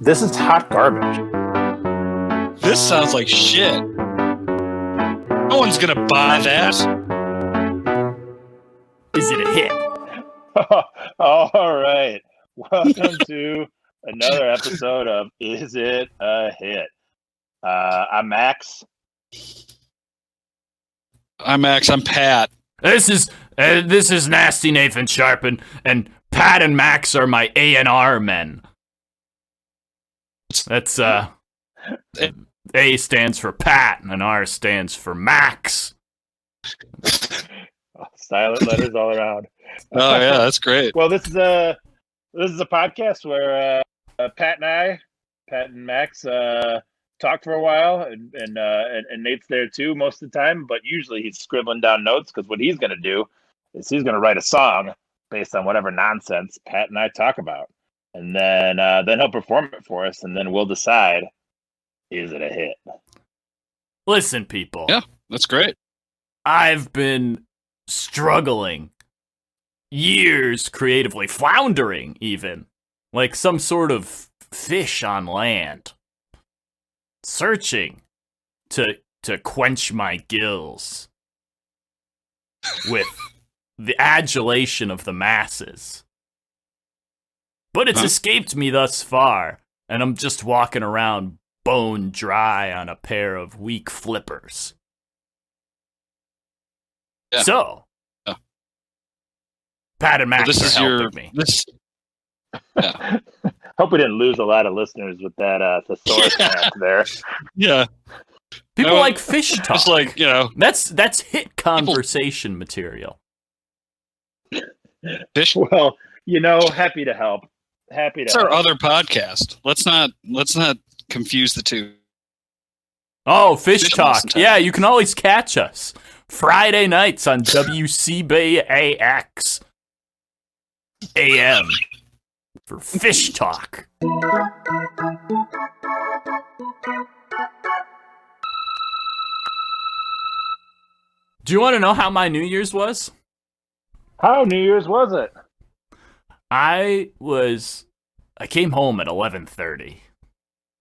This is hot garbage. This sounds like shit. No one's gonna buy that. Is it a hit? All right. Welcome to another episode of Is It a Hit? I'm Max. I'm Max. I'm Pat. This is Nasty Nathan Sharpen, and Pat and Max are my A&R men. That's A stands for Pat, and R stands for Max. Silent letters all around. Oh yeah, that's great. Well, this is a podcast where Pat and Max talk for a while, and Nate's there too most of the time. But usually he's scribbling down notes because what he's going to do is he's going to write a song based on whatever nonsense Pat and I talk about, and then he'll perform it for us, and then we'll decide, is it a hit? Listen, people. Yeah, that's great. I've been struggling years creatively, floundering even, like some sort of fish on land, searching to quench my gills with the adulation of the masses. But it's escaped me thus far, and I'm just walking around bone dry on a pair of weak flippers. Yeah. So, Pat and Max are helping me. Yeah. Hope we didn't lose a lot of listeners with that thesaurus rant there. Yeah. People like fish talk. It's like, that's hit conversation material. Fish. Well, happy to help. It's our other podcast. Let's not confuse the two. Oh, fish talk. Yeah, you can always catch us Friday nights on WCBAX AM for fish talk. Do you want to know how my New Year's was? How New Year's was it? I came home at 11:30.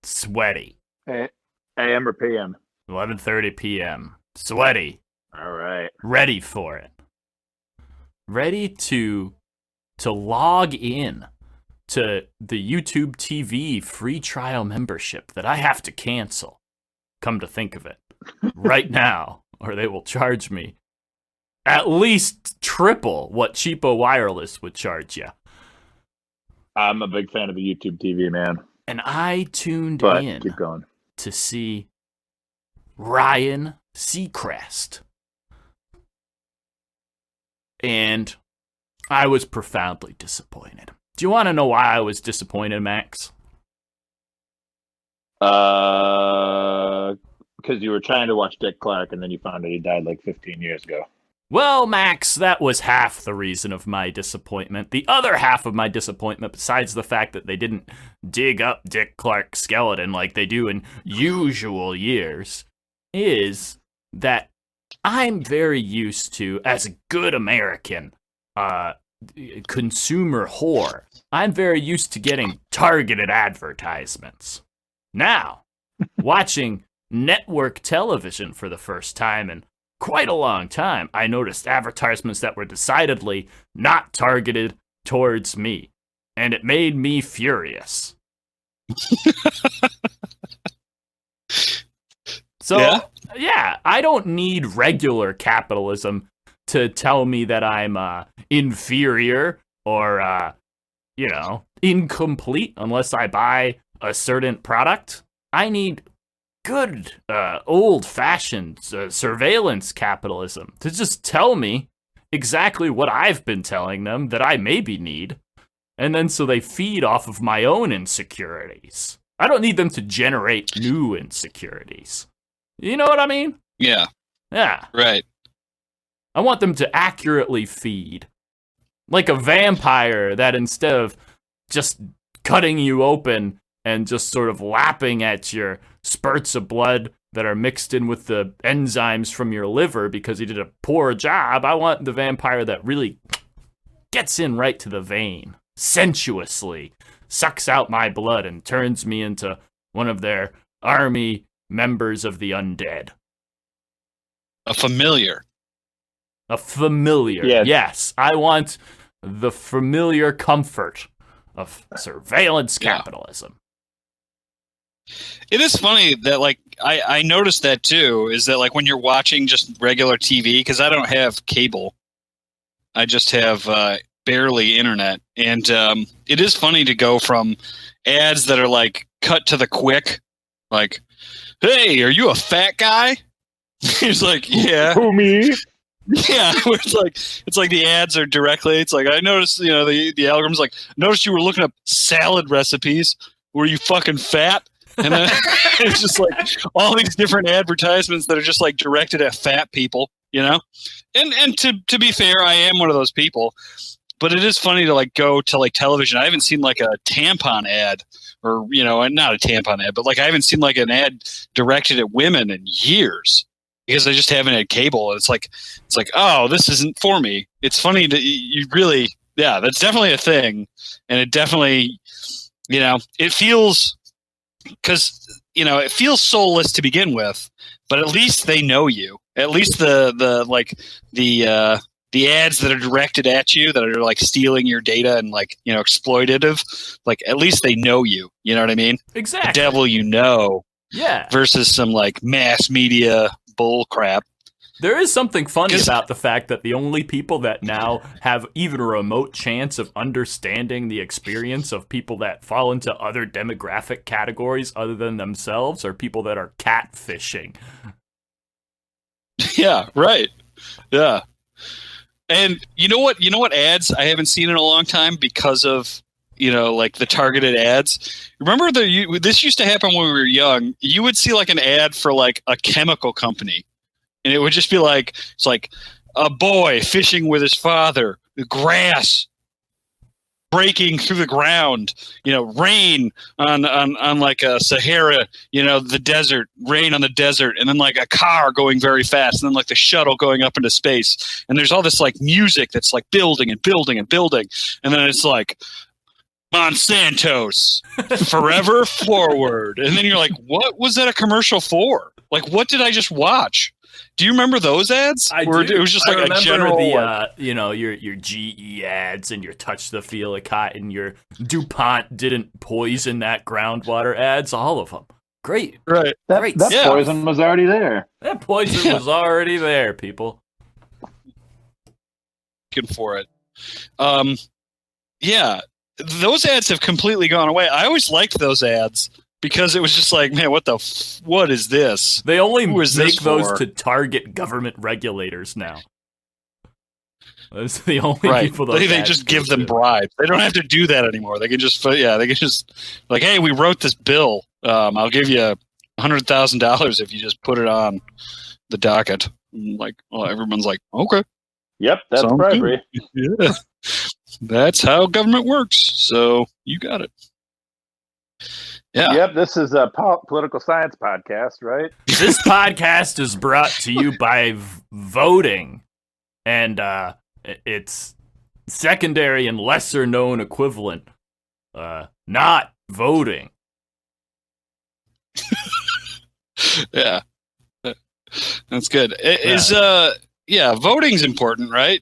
Sweaty. AM or PM? 11:30 p.m. Sweaty. All right. Ready for it. Ready to log in to the YouTube TV free trial membership that I have to cancel. Come to think of it. Right now, or they will charge me at least triple what Cheapo Wireless would charge you. I'm a big fan of the YouTube TV, man. And I tuned in keep going. to see Ryan Seacrest. And I was profoundly disappointed. Do you want to know why I was disappointed, Max? Because you were trying to watch Dick Clark, and then you found out he died like 15 years ago. Well, Max, that was half the reason of my disappointment. The other half of my disappointment, besides the fact that they didn't dig up Dick Clark's skeleton like they do in usual years, is that I'm very used to, as a good American consumer whore, I'm very used to getting targeted advertisements. Now, watching network television for the first time in quite a long time, I noticed advertisements that were decidedly not targeted towards me, and it made me furious. So, yeah, I don't need regular capitalism to tell me that I'm inferior or, incomplete unless I buy a certain product. I need good old-fashioned surveillance capitalism to just tell me exactly what I've been telling them that I maybe need, and then so they feed off of my own insecurities. I don't need them to generate new insecurities. You know what I mean? Yeah. Yeah. Right. I want them to accurately feed. Like a vampire that instead of just cutting you open and just sort of lapping at your spurts of blood that are mixed in with the enzymes from your liver because he did a poor job, I want the vampire that really gets in right to the vein, sensuously, sucks out my blood and turns me into one of their army members of the undead. A familiar. A familiar. Yeah. Yes, I want the familiar comfort of surveillance capitalism. It is funny that, like, I noticed that too, is that, like, when you're watching just regular TV, because I don't have cable, I just have barely internet, and it is funny to go from ads that are, like, cut to the quick, like, hey, are you a fat guy? He's like, yeah. Who, me? Yeah, where it's like the ads are directly. It's like, I noticed, you know, the algorithm's like, noticed you were looking up salad recipes. Were you fucking fat? And then it's just like all these different advertisements that are just like directed at fat people, you know. And to be fair, I am one of those people. But it is funny to like go to like television. I haven't seen like a tampon ad, or, you know, not a tampon ad, but like I haven't seen like an ad directed at women in years, because I just haven't had cable. It's like, oh, this isn't for me. It's funny that you really, yeah, that's definitely a thing. And it definitely, you know, it feels, because, you know, it feels soulless to begin with, but at least they know you. At least the ads that are directed at you, that are like stealing your data and like, you know, exploitative, like at least they know you. You know what I mean? Exactly. The devil, you know. Yeah. Versus some like mass media bull crap. There is something funny about the fact that the only people that now have even a remote chance of understanding the experience of people that fall into other demographic categories other than themselves are people that are catfishing. Yeah, right. Yeah. And you know what ads I haven't seen in a long time because of, you know, like the targeted ads. Remember this used to happen when we were young. You would see like an ad for like a chemical company, and it would just be like, it's like a boy fishing with his father, the grass breaking through the ground, you know, rain on like a Sahara, you know, the desert, rain on the desert, and then like a car going very fast, and then like the shuttle going up into space, and there's all this like music that's like building and building and building, and then it's like Monsanto's forever forward, and then you're like, what was that a commercial for? Like, what did I just watch? Do you remember those ads? I Or do. It was just like I remember a general, the you know, your GE ads and your touch the feel of cotton, your DuPont didn't poison that groundwater ads, all of them. Great. right? Great That stuff. poison was already there. That poison was already there, people. Looking for it. Yeah, those ads have completely gone away. I always liked those ads because it was just like, man, what is this? They only Who is this make those for? to target government regulators now. That's the only Right. people those They ads just go give them to. bribes. They don't have to do that anymore. They can just like, hey, we wrote this bill. I'll give you $100,000 if you just put it on the docket. And like, well, everyone's like, okay. Yep, that's Sounds bribery. Yeah. That's how government works. So you got it. Yeah. Yep, this is a political science podcast, right? This podcast is brought to you by voting and its secondary and lesser known equivalent, not voting. Yeah. That's good. Voting's important, right?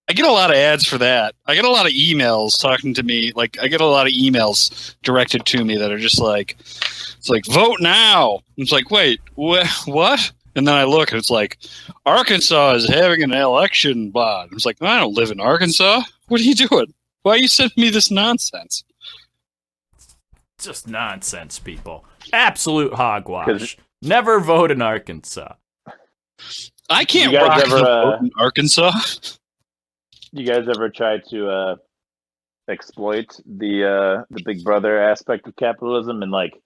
I get a lot of ads for that. I get a lot of emails talking to me. Like, I get a lot of emails directed to me that are just like, it's like, vote now. It's like, wait, what? And then I look and it's like, Arkansas is having an election bond. It's like, I don't live in Arkansas. What are you doing? Why are you sending me this nonsense? Just nonsense, people. Absolute hogwash. Never vote in Arkansas. I can't You guys rock the ever, vote in Arkansas. You guys ever try to exploit the Big Brother aspect of capitalism, and like,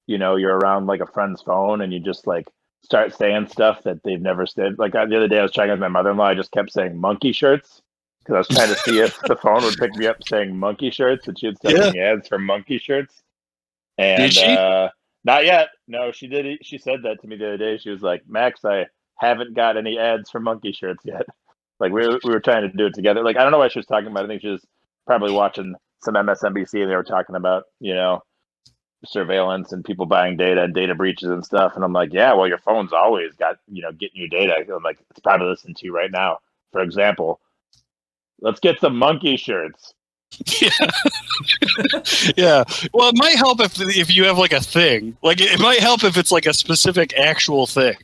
you know, you're around like a friend's phone and you just like start saying stuff that they've never said. Like the other day I was chatting with my mother-in-law, I just kept saying monkey shirts because I was trying to see if the phone would pick me up saying monkey shirts, and she would send me ads for monkey shirts. And Did she? not yet. No, she did. She said that to me the other day. She was like, Max, I haven't got any ads for monkey shirts yet. Like we were trying to do it together. Like, I don't know what she was talking about. I think she was probably watching some MSNBC, and they were talking about, surveillance and people buying data and data breaches and stuff. And I'm like, yeah, well, your phone's always got, getting your data. I'm like, it's probably listening to you right now. For example, let's get some monkey shirts. Yeah. Yeah. Well, it might help if you have like a thing. Like it might help if it's like a specific actual thing.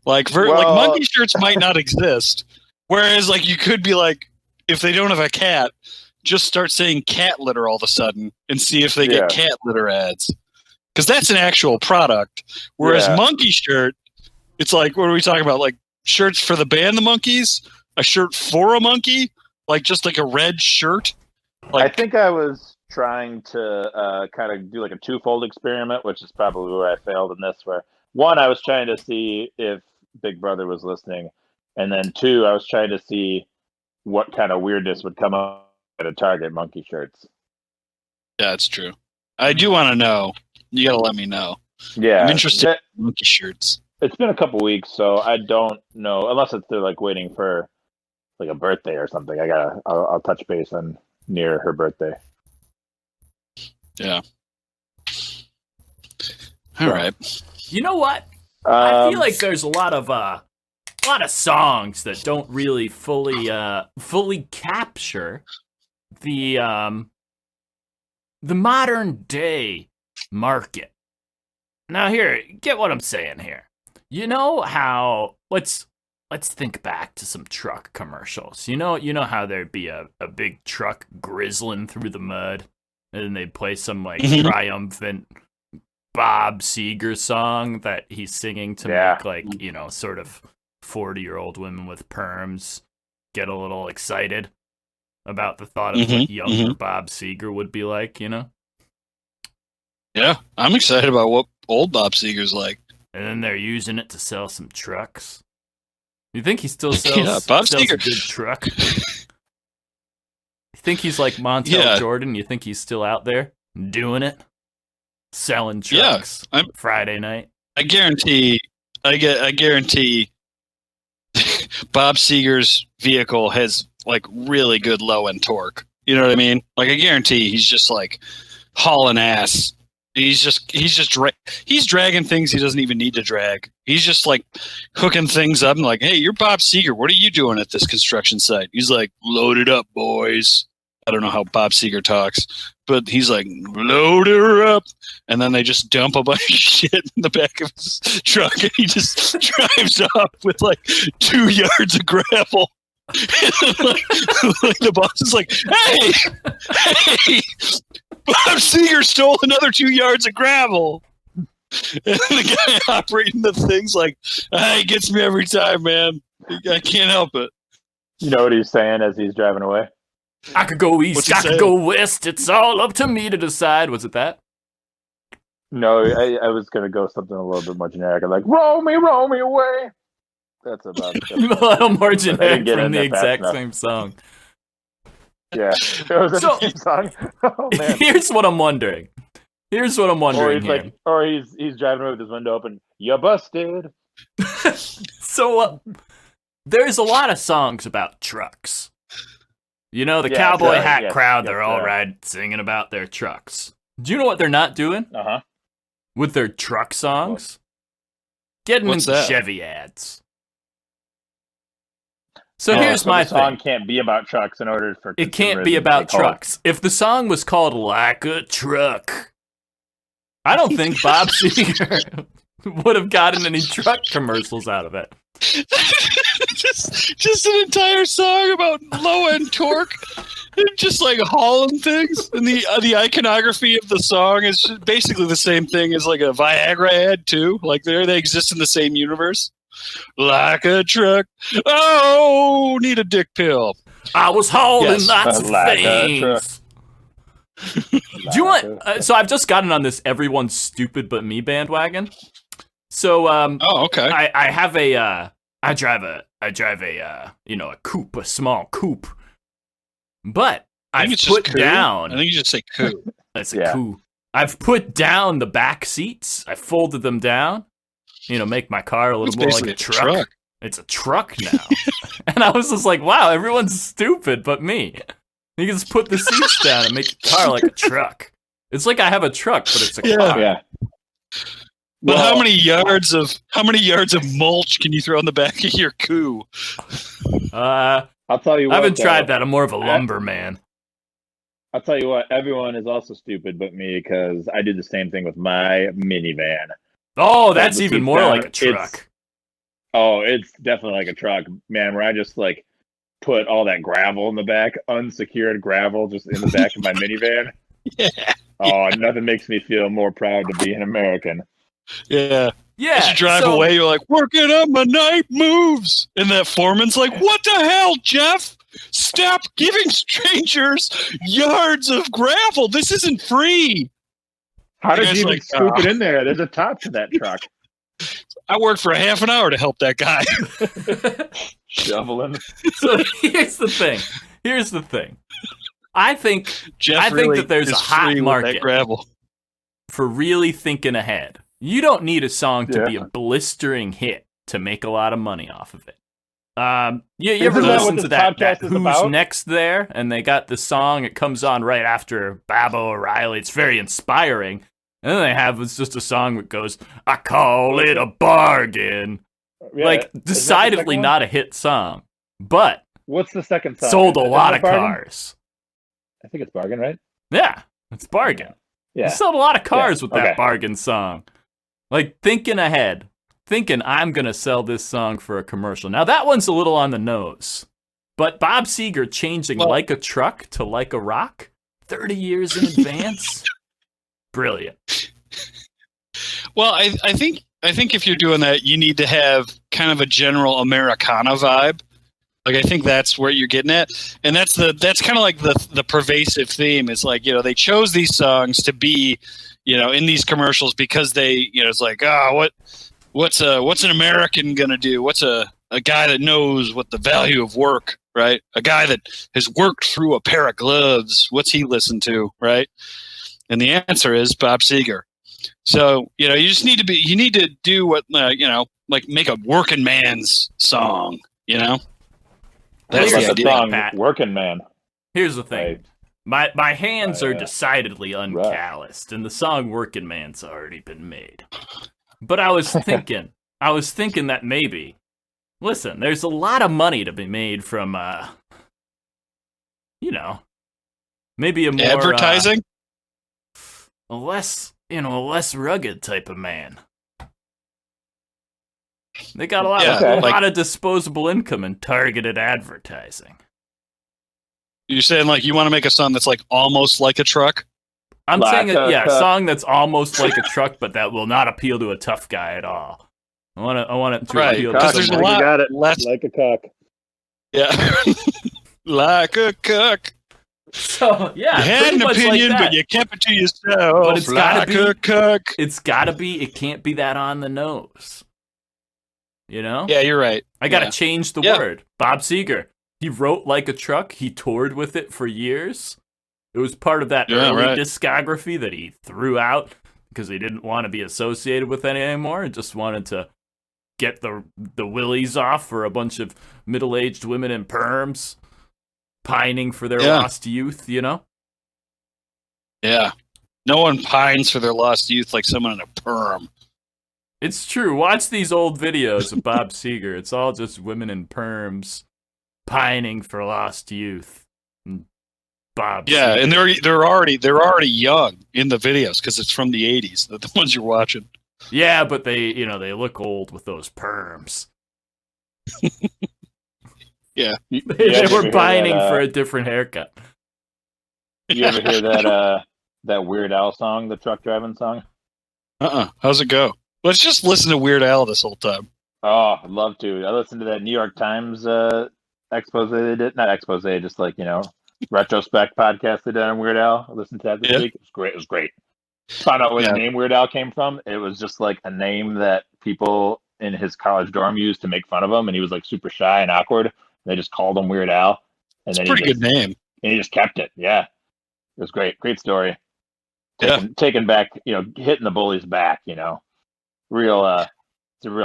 Like monkey shirts might not exist. Whereas like you could be like, if they don't have a cat, just start saying cat litter all of a sudden and see if they get cat litter ads. Because that's an actual product. Whereas monkey shirt, it's like, what are we talking about? Like shirts for the band The Monkees? A shirt for a monkey? Like just like a red shirt? Like, I think I was trying to kind of do like a twofold experiment, which is probably where I failed in this. Where one, I was trying to see if Big Brother was listening. And then two, I was trying to see what kind of weirdness would come up at a Target monkey shirts. Yeah, it's true. I do want to know. You got to let me know. Yeah. I'm interested in monkey shirts. It's been a couple weeks, so I don't know. Unless they're like waiting for like a birthday or something. I'll touch base on near her birthday. Yeah. All right. You know what? I feel like there's a lot of songs that don't really fully capture the modern day market. Now here, get what I'm saying here. You know how let's think back to some truck commercials. You know how there'd be a big truck grizzling through the mud, and then they'd play some like triumphant Bob Seger song that he's singing to make like, sort of 40-year-old women with perms get a little excited about the thought of what younger Bob Seger would be like, Yeah, I'm excited about what old Bob Seger's like. And then they're using it to sell some trucks. You think he still sells, Bob sells Seger. a good truck? You think he's like Montel Jordan? You think he's still out there doing it? Selling trucks Friday night? I guarantee Bob Seger's vehicle has like really good low end torque. You know what I mean? Like I guarantee he's just like hauling ass. He's dragging things he doesn't even need to drag. He's just like hooking things up and like, hey, you're Bob Seger. What are you doing at this construction site? He's like, load it up, boys. I don't know how Bob Seger talks, but he's like, load her up. And then they just dump a bunch of shit in the back of his truck and he just drives off with like 2 yards of gravel. Like the boss is like, hey, Bob Seger stole another 2 yards of gravel. And the guy operating the thing's like, he gets me every time, man. I can't help it. You know what he's saying as he's driving away? I could go east, I could go west. It's all up to me to decide. Was it that? No, I was going to go something a little bit more generic. I'm like, roll me away. That's about it. A little more generic from the exact same song. Yeah. It was the same song. Oh, man. Here's what I'm wondering. He's driving away with his window open. You busted. So there's a lot of songs about trucks. The cowboy hat crowd, they're all singing about their trucks. Do you know what they're not doing? Uh-huh. With their truck songs? Getting into Chevy ads. So here's my thing. The song can't be about trucks in order for it can't be about trucks. If the song was called Like a Truck, I don't think Bob Seger would have gotten any truck commercials out of it. just an entire song about low end torque, and just like hauling things. And the iconography of the song is just basically the same thing as like a Viagra ad too. Like they exist in the same universe. Like a truck. Oh, need a dick pill. I was hauling lots of things. Do you want? So I've just gotten on this "Everyone's Stupid But Me" bandwagon. So okay. I have I drive a a coupe, a small coupe. But I've put down. I think you just say coupe. That's a coupe. I've put down the back seats. I folded them down. Make my car a little more like a truck. It's a truck now. And I was just like, wow, everyone's stupid but me. You can just put the seats down and make your car like a truck. It's like I have a truck, but it's a car. Yeah. But how many yards of mulch can you throw in the back of your coup? I'll tell you what. I haven't tried that. I'm more of a lumberman. I'll tell you what. Everyone is also stupid but me because I did the same thing with my minivan. Oh, that's even more like a truck. It's definitely like a truck, man. Where I just like put all that gravel in the back, unsecured gravel, just in the back of my minivan. Yeah. Oh, nothing makes me feel more proud to be an American. Yeah. Yeah. As you drive away, you're like, working on my night moves. And that foreman's like, what the hell, Jeff? Stop giving strangers yards of gravel. This isn't free. How did you even scoop it in there? There's a top to that truck. I worked for a half an hour to help that guy. Shoveling. So here's the thing. I think that there's a hot market gravel for really thinking ahead. You don't need a song to be a blistering hit to make a lot of money off of it. You ever listen to that Who's about? Next There? And they got the song, it comes on right after Baba O'Reilly. It's very inspiring. And then it's just a song that goes, I call it a bargain. Yeah, like, decidedly not a hit song. But what's the second song? Sold a lot of cars. I think it's Bargain, right? Yeah, it's Bargain. Yeah. He sold a lot of cars with that Bargain song. Like, thinking ahead. Thinking, I'm going to sell this song for a commercial. Now, that one's a little on the nose. But Bob Seger changing Like a Truck to Like a Rock 30 years in advance? Brilliant. Well, I think if you're doing that, you need to have kind of a general Americana vibe. Like, I think that's where you're getting at. And that's kind of like the pervasive theme. It's like, they chose these songs to be, in these commercials because they, it's like, what's an American gonna do? What's a guy that knows what the value of work, right? A guy that has worked through a pair of gloves. What's he listen to, right? And the answer is Bob Seger. So, you just need to do what, like make a working man's song, That's the idea. Song, Pat. Working Man. Here's the thing. My hands are decidedly uncalloused, and the song Working Man's already been made. But I was thinking that maybe, listen, there's a lot of money to be made from, maybe a more advertising, a less rugged type of man. They got a lot of disposable income in targeted advertising. You're saying like you want to make a song that's like almost like a truck? I'm saying a song that's almost like a truck, but that will not appeal to a tough guy at all. I want it to appeal to there's a lot. You got it. Like a cock. Yeah, like a cock. So yeah, you had an opinion, but you kept it to yourself. But it's gotta be a cock. It's gotta be. It can't be that on the nose. Yeah, you're right. I gotta change the word. Bob Seger. He wrote Like a Truck. He toured with it for years. It was part of that early discography that he threw out because he didn't want to be associated with it anymore and just wanted to get the willies off for a bunch of middle-aged women in perms pining for their lost youth, Yeah. No one pines for their lost youth like someone in a perm. It's true. Watch these old videos of Bob Seger. It's all just women in perms pining for lost youth. And Bob Seger. And they're already young in the videos because it's from the 80s, the ones you're watching. Yeah, but they look old with those perms. Yeah. They were pining for a different haircut. You ever hear that Weird Al song, the truck driving song? How's it go? Let's just listen to Weird Al this whole time. Oh, I'd love to. I listened to that New York Times expose they did. Not expose, just like, retrospect podcast they did on Weird Al. I listened to that this week. It was great. Found out where the name Weird Al came from. It was just like a name that people in his college dorm used to make fun of him, and he was like super shy and awkward. They just called him Weird Al. And it's a pretty good name. And he just kept it. Yeah. It was great. Great story. Taking back, hitting the bullies back, it's a real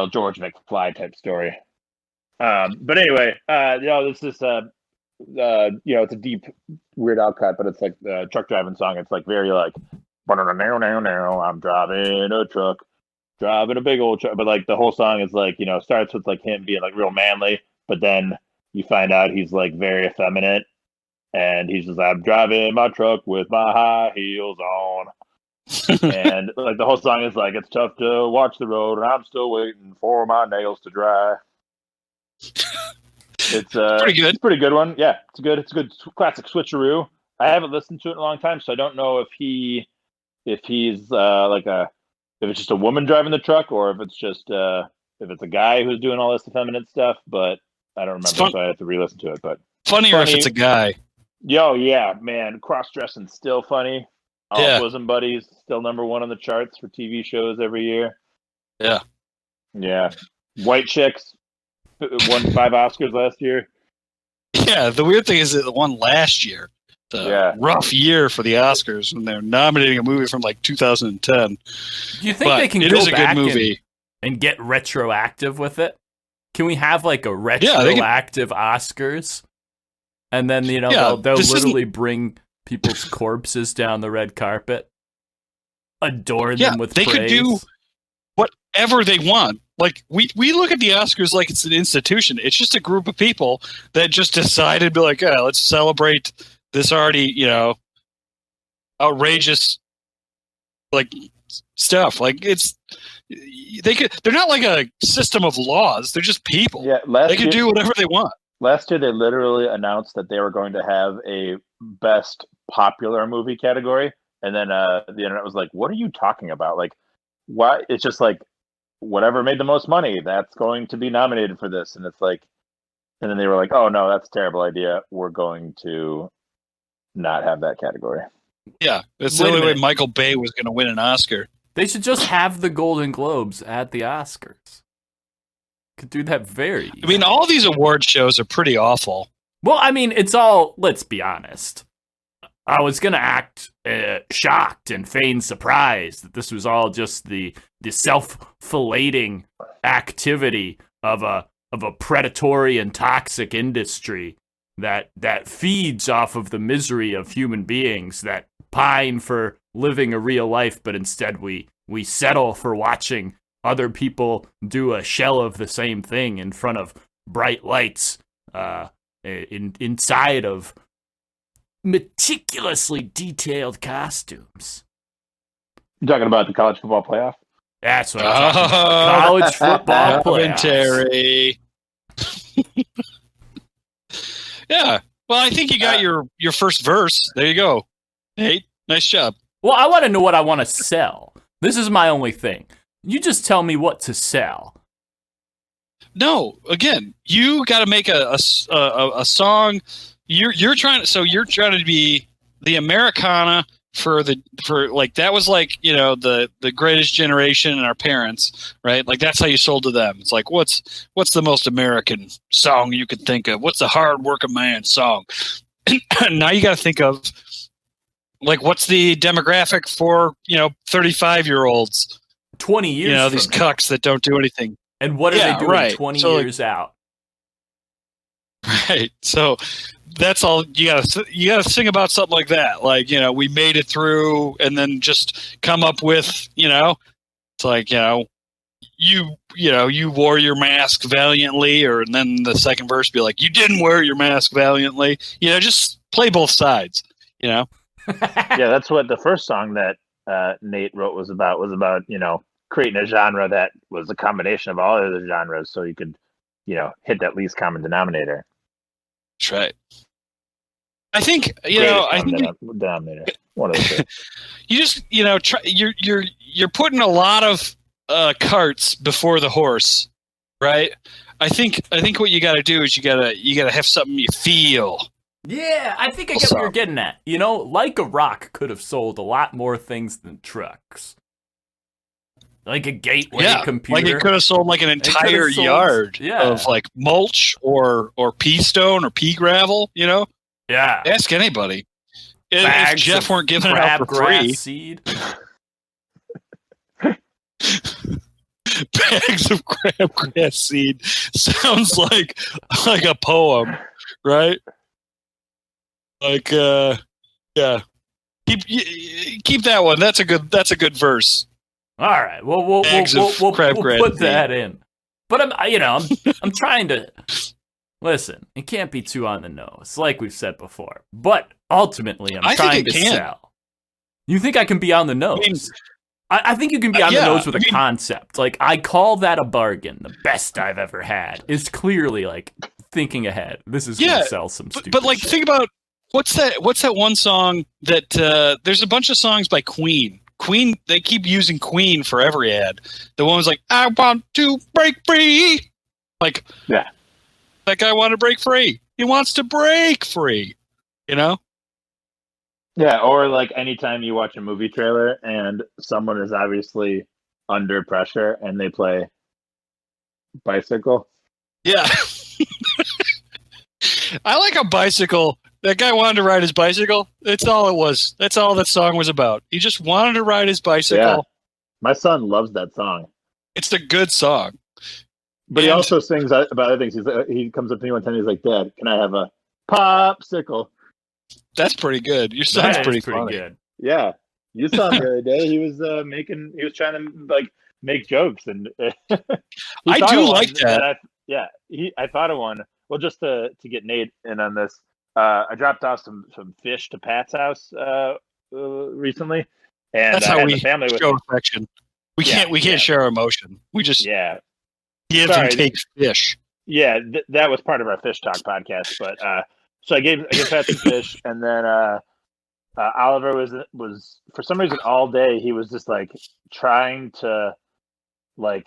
George McFly type story. But anyway, this is it's a deep Weird Al cut, but it's like the truck driving song. It's like very like, I'm driving a truck, driving a big old truck. But like the whole song is like, starts with like him being like real manly, but then you find out he's like very effeminate, and he's just like, I'm driving my truck with my high heels on. And like the whole song is like, it's tough to watch the road, and I'm still waiting for my nails to dry. It's pretty good. It's a pretty good one. Yeah, it's good. It's a good classic switcheroo. I haven't listened to it in a long time, so I don't know if he's if it's just a woman driving the truck, or if it's just if it's a guy who's doing all this effeminate stuff. But I don't remember, so I have to re-listen to it. But funny if it's a guy. Yo, yeah, man, cross-dressing still funny. Yeah. Bosom Buddies still number one on the charts for TV shows every year. Yeah. Yeah. White Chicks won 5 Oscars last year. Yeah, the weird thing is it won last year. Rough year for the Oscars when they're nominating a movie from like 2010. Do you think they can go back good movie. And get retroactive with it? Can we have like a retroactive Oscars? And then, they'll literally bring people's corpses down the red carpet, adore them with praise. They could do whatever they want. Like, we look at the Oscars like it's an institution. It's just a group of people that just decided to be like, let's celebrate this already, outrageous, like, stuff. Like, they're not like a system of laws. They're just people. Yeah, they can do whatever they want. Last year, they literally announced that they were going to have a best popular movie category. And then the internet was like, what are you talking about? Like, why? It's just like, whatever made the most money, that's going to be nominated for this. And it's like, and then they were like, oh no, that's a terrible idea. We're going to not have that category. Yeah, that's the only way Michael Bay was going to win an Oscar. They should just have the Golden Globes at the Oscars. Could do that very easily. I mean, all these award shows are pretty awful. Well, I mean, it's all, let's be honest. I was going to act shocked and feign surprise that this was all just the self-filleting activity of a predatory and toxic industry that feeds off of the misery of human beings that pine for living a real life, but instead we settle for watching other people do a shell of the same thing in front of bright lights inside of meticulously detailed costumes. You talking about the college football playoff? That's what I'm talking about. College football playoffs. Yeah. Well, I think you got your first verse. There you go. Hey, nice job. Well, I want to know what I want to sell. This is my only thing. You just tell me what to sell. No, again, you got to make a song. You're trying to be the Americana for that was like, the greatest generation and our parents, right? Like that's how you sold to them. It's like, what's the most American song you could think of? What's the hard working man song? Now you got to think of like, what's the demographic for, 35-year-olds? 20 years these cucks that don't do anything. And what are they doing 20 years out? Right. So that's all you gotta sing about something like that. Like, we made it through, and then just come up with, it's like, you wore your mask valiantly, and then the second verse be like, you didn't wear your mask valiantly. Just play both sides, Yeah, that's what the first song that Nate wrote was about, creating a genre that was a combination of all other genres, so you could, hit that least common denominator. That's right. I think denominator. One of the two. You just you're putting a lot of carts before the horse, right? I think what you got to do is you got to have something you feel. Yeah, I think I get what you're getting at. Like a Rock could have sold a lot more things than trucks. Like a gateway computer. Like it could have sold like an entire yard of like mulch or pea stone or pea gravel, Yeah. Ask anybody. If Jeff weren't giving it out for free. Seed. Bags of crabgrass seed sounds like a poem, right? Like, yeah. Keep that one. That's a good verse. All right, we'll put that in. But I'm trying to listen. It can't be too on the nose, like we've said before. But ultimately, I'm trying to sell. You think I can be on the nose? I think you can be on the nose with a concept. Like, I call that a bargain. The best I've ever had is clearly like thinking ahead. This is going to sell some stupid But like, shit. think about what's that one song that there's a bunch of songs by Queen. Queen, they keep using Queen for every ad. The one was like, I want to break free. Like, yeah, that guy want to break free. He wants to break free. You know? Yeah, or like anytime you watch a movie trailer and someone is obviously under pressure and they play Bicycle. Yeah. I like a bicycle. That guy wanted to ride his bicycle. That's all it was. That's all that song was about. He just wanted to ride his bicycle. Yeah. My son loves that song. It's a good song. But he also sings about other things. He comes up to me one time. He's like, "Dad, can I have a popsicle?" That's pretty good. Your son's pretty good. Yeah, you saw him the other day. He was He was trying to like make jokes, and I do like that. I thought of one. Well, just to get Nate in on this, I dropped off some fish to Pat's house recently, and that's I how had we the family with show me. affection. We can't share emotion. We just give and take fish. Yeah, that was part of our fish talk podcast. But so I gave Pat some fish, and then Oliver was for some reason all day he was just like trying to like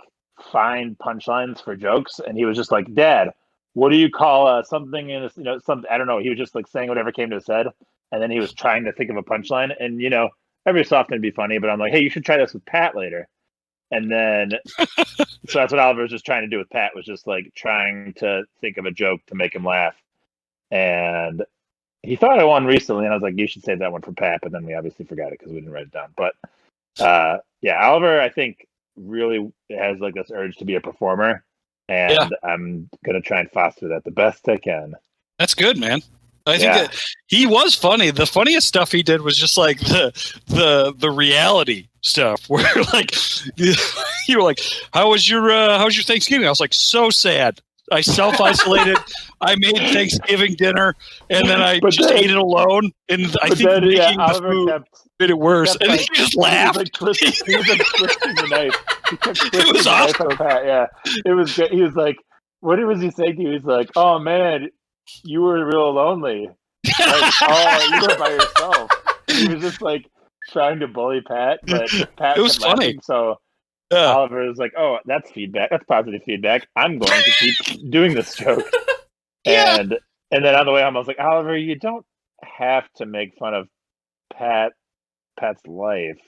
find punchlines for jokes, and he was just like, "Dad, what do you call something in this, something?" I don't know. He was just like saying whatever came to his head, and then he was trying to think of a punchline, and every so often it'd be funny, but I'm like, "Hey, you should try this with Pat later." And then, so that's what Oliver was just trying to do with Pat, was just like trying to think of a joke to make him laugh. And he thought of one recently, and I was like, you should save that one for Pat. But then we obviously forgot it because we didn't write it down. But Oliver, I think, really has like this urge to be a performer. And I'm going to try and foster that the best I can. That's good, man. I think that he was funny. The funniest stuff he did was just like the reality stuff where like you were like, how's your Thanksgiving? I was like, so sad. I self-isolated. I made Thanksgiving dinner and then I ate it alone. And I think making the food made it worse. And he just laughed. He was like twisting the knife. He kept twisting it was awesome. The knife. Yeah, it was good. He was like, what was he saying to you? He's like, oh man, you were real lonely. Like, oh, you were by yourself. And he was just like trying to bully Pat, but Pat it was funny. Laughing, so Oliver was like, oh, that's feedback. That's positive feedback. I'm going to keep doing this joke. And then on the way home, I was like, Oliver, you don't have to make fun of Pat's life.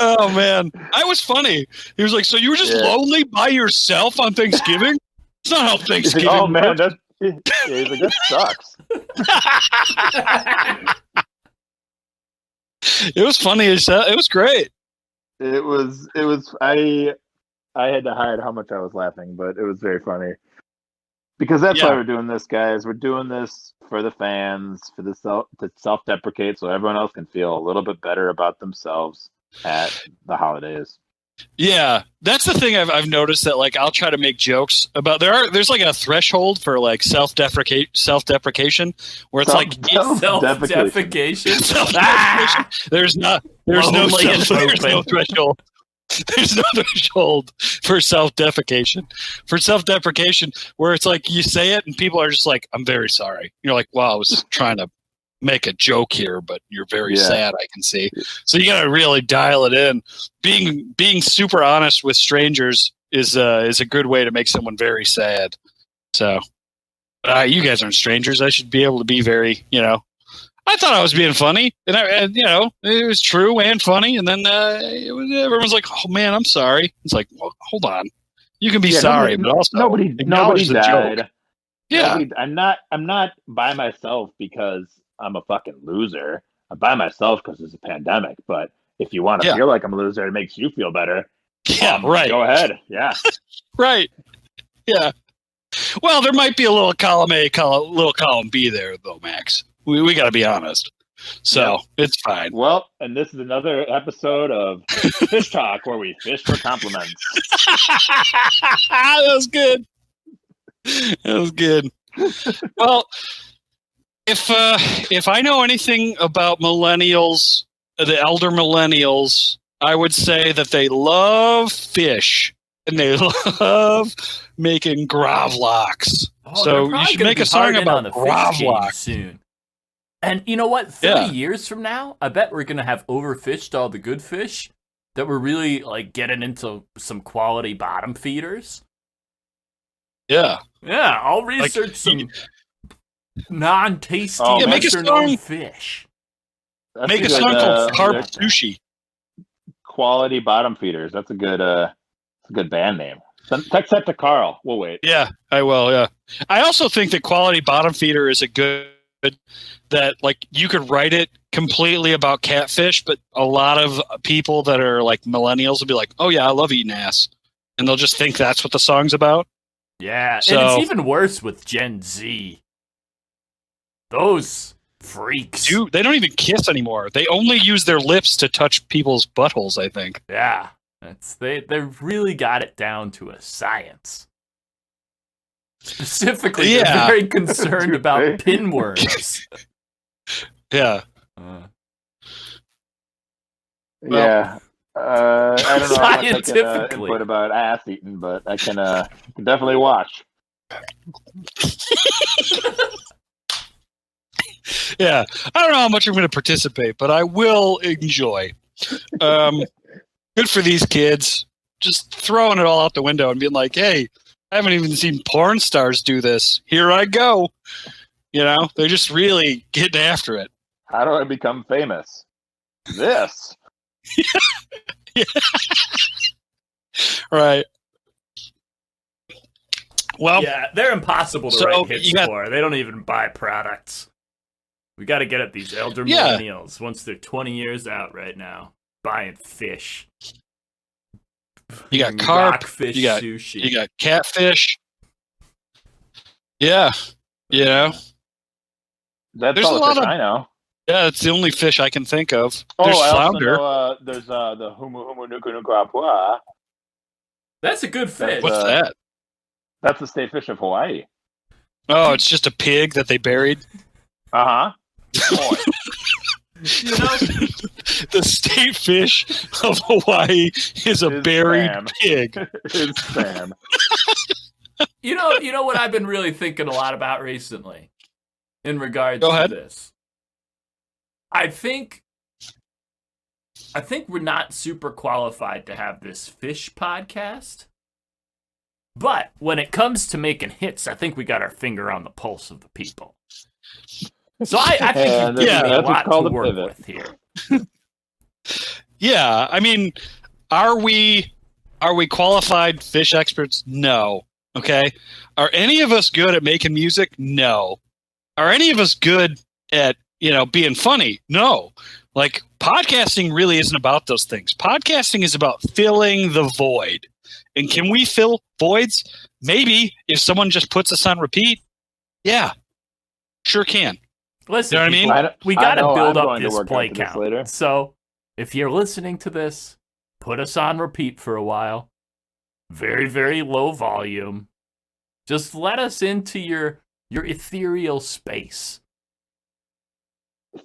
Oh man, I was funny. He was like, "So you were just lonely by yourself on Thanksgiving? It's not how Thanksgiving." Like, oh man, he's like, that sucks. It was funny as hell. It was great. It was. I had to hide how much I was laughing, but it was very funny. Because that's why we're doing this, guys. We're doing this for the fans, to self-deprecate, so everyone else can feel a little bit better about themselves at the holidays. Yeah, that's the thing I've noticed, that like I'll try to make jokes about there's like a threshold for like self-deprecation where it's like self-defecation. There's no threshold. There's no threshold for self-defecation. For self-deprecation, where it's like you say it and people are just like, I'm very sorry. You're like, wow, I was trying to make a joke here, but you're very sad, I can see. So you got to really dial it in. Being super honest with strangers is a good way to make someone very sad. So you guys aren't strangers. I should be able to be very, I thought I was being funny, and it was true and funny. And then everyone's like, "Oh man, I'm sorry." It's like, well, hold on, you can be sorry, but also nobody died. Joke. Yeah, I'm not by myself because I'm a fucking loser. I'm by myself because it's a pandemic. But if you want to feel like I'm a loser, it makes you feel better. Right. Go ahead. Yeah. Right. Yeah. Well, there might be a little column A, little column B there, though, Max. We got to be honest. So it's fine. Well, and this is another episode of Fish Talk where we fish for compliments. That was good. That was good. Well, if I know anything about millennials, the elder millennials, I would say that they love fish and they love making gravlax. So you should make a song about gravlax soon. And you know what? 30 years from now, I bet we're gonna have overfished all the good fish that we're really like getting into some quality bottom feeders. Yeah. Yeah, I'll research some non-tasty lesser-known fish. Make a song called Carp Sushi. Quality bottom feeders. That's a good band name. Text that to Carl. We'll wait. Yeah, I will. Yeah, I also think that quality bottom feeder is a good that like you could write it completely about catfish, but a lot of people that are like millennials will be like, "Oh yeah, I love eating ass," and they'll just think that's what the song's about. Yeah, and it's even worse with Gen Z. Those freaks. Dude, they don't even kiss anymore. They only use their lips to touch people's buttholes, I think. Yeah. They've really got it down to a science. Specifically, they're very concerned about pinworms. Yeah. I don't know how much I can input about ass eating, but I can definitely watch. Yeah, I don't know how much I'm going to participate, but I will enjoy. Good for these kids. Just throwing it all out the window and being like, hey, I haven't even seen porn stars do this. Here I go. You know, they're just really getting after it. How do I become famous? This. Yeah. Right. Well, yeah, they're impossible to write hits for. They don't even buy products. We got to get at these elder millennials once they're 20 years out right now, buying fish. You got carp, rockfish you got sushi. You got catfish. Yeah, you know. That's all the fish I know. Yeah, it's the only fish I can think of. Oh, there's flounder. There's the humu nuku nuku apua. That's a good fish. What's that? That's the state fish of Hawaii. Oh, it's just a pig that they buried. Uh-huh. You know, the state fish of Hawaii is a buried pig. It's spam. You know what I've been really thinking a lot about recently in regards to this. I think we're not super qualified to have this fish podcast. But when it comes to making hits, I think we got our finger on the pulse of the people. So I think we've got a lot to work with here. Yeah, I mean, are we qualified fish experts? No. Okay. Are any of us good at making music? No. Are any of us good at, being funny? No. Like, podcasting really isn't about those things. Podcasting is about filling the void. And can we fill voids? Maybe if someone just puts us on repeat. Yeah. Sure can. Listen, you know what I mean? We got to build up this play count. So if you're listening to this, put us on repeat for a while. Very, very low volume. Just let us into your ethereal space.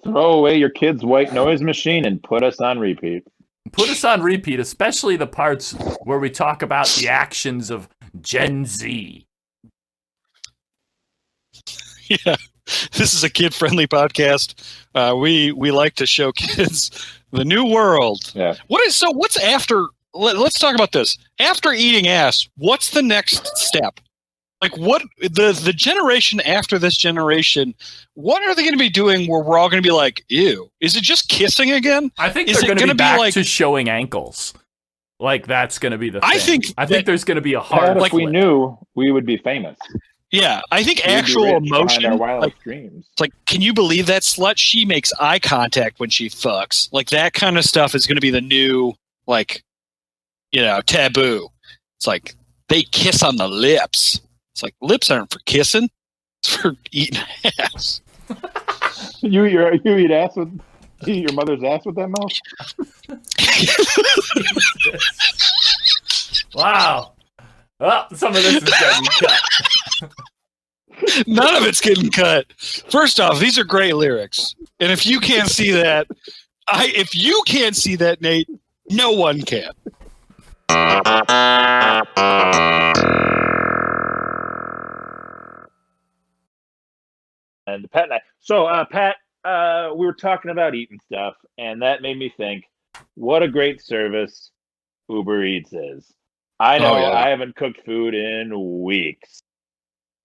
Throw away your kid's white noise machine and put us on repeat. Put us on repeat, especially the parts where we talk about the actions of Gen Z. Yeah. This is a kid-friendly podcast. We like to show kids the new world. Yeah. What's after? Let's talk about this. After eating ass, what's the next step? Like, what the generation after this generation? What are they going to be doing? Where we're all going to be like, ew? Is it just kissing again? I think they're going to be back to showing ankles. Like that's going to be the thing. I think there's going to be a hard. If we knew, we would be famous. Yeah, I think actual emotion, dreams. It's like, can you believe that slut? She makes eye contact when she fucks. Like, that kind of stuff is going to be the new, taboo. It's like, they kiss on the lips. It's like lips aren't for kissing; it's for eating ass. You eat ass with your mother's ass with that mouth? Wow. Well, some of this is getting cut. None of it's getting cut. First off, these are great lyrics, and if you can't see that, Nate, no one can. And Pat and I. So, Pat, we were talking about eating stuff, and that made me think, what a great service Uber Eats is. I know I haven't cooked food in weeks.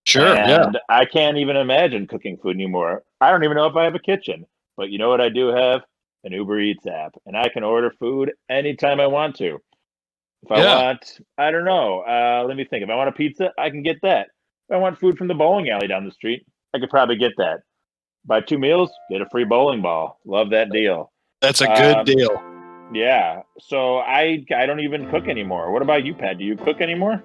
Sure, and I can't even imagine cooking food anymore. I don't even know if I have a kitchen, but you know what I do have? An Uber Eats app, and I can order food anytime I want to. If I want, I don't know. Let me think. If I want a pizza, I can get that. If I want food from the bowling alley down the street, I could probably get that. Buy 2 meals, get a free bowling ball. Love that deal. That's a good deal. Yeah. So I don't even cook anymore. What about you, Pat? Do you cook anymore?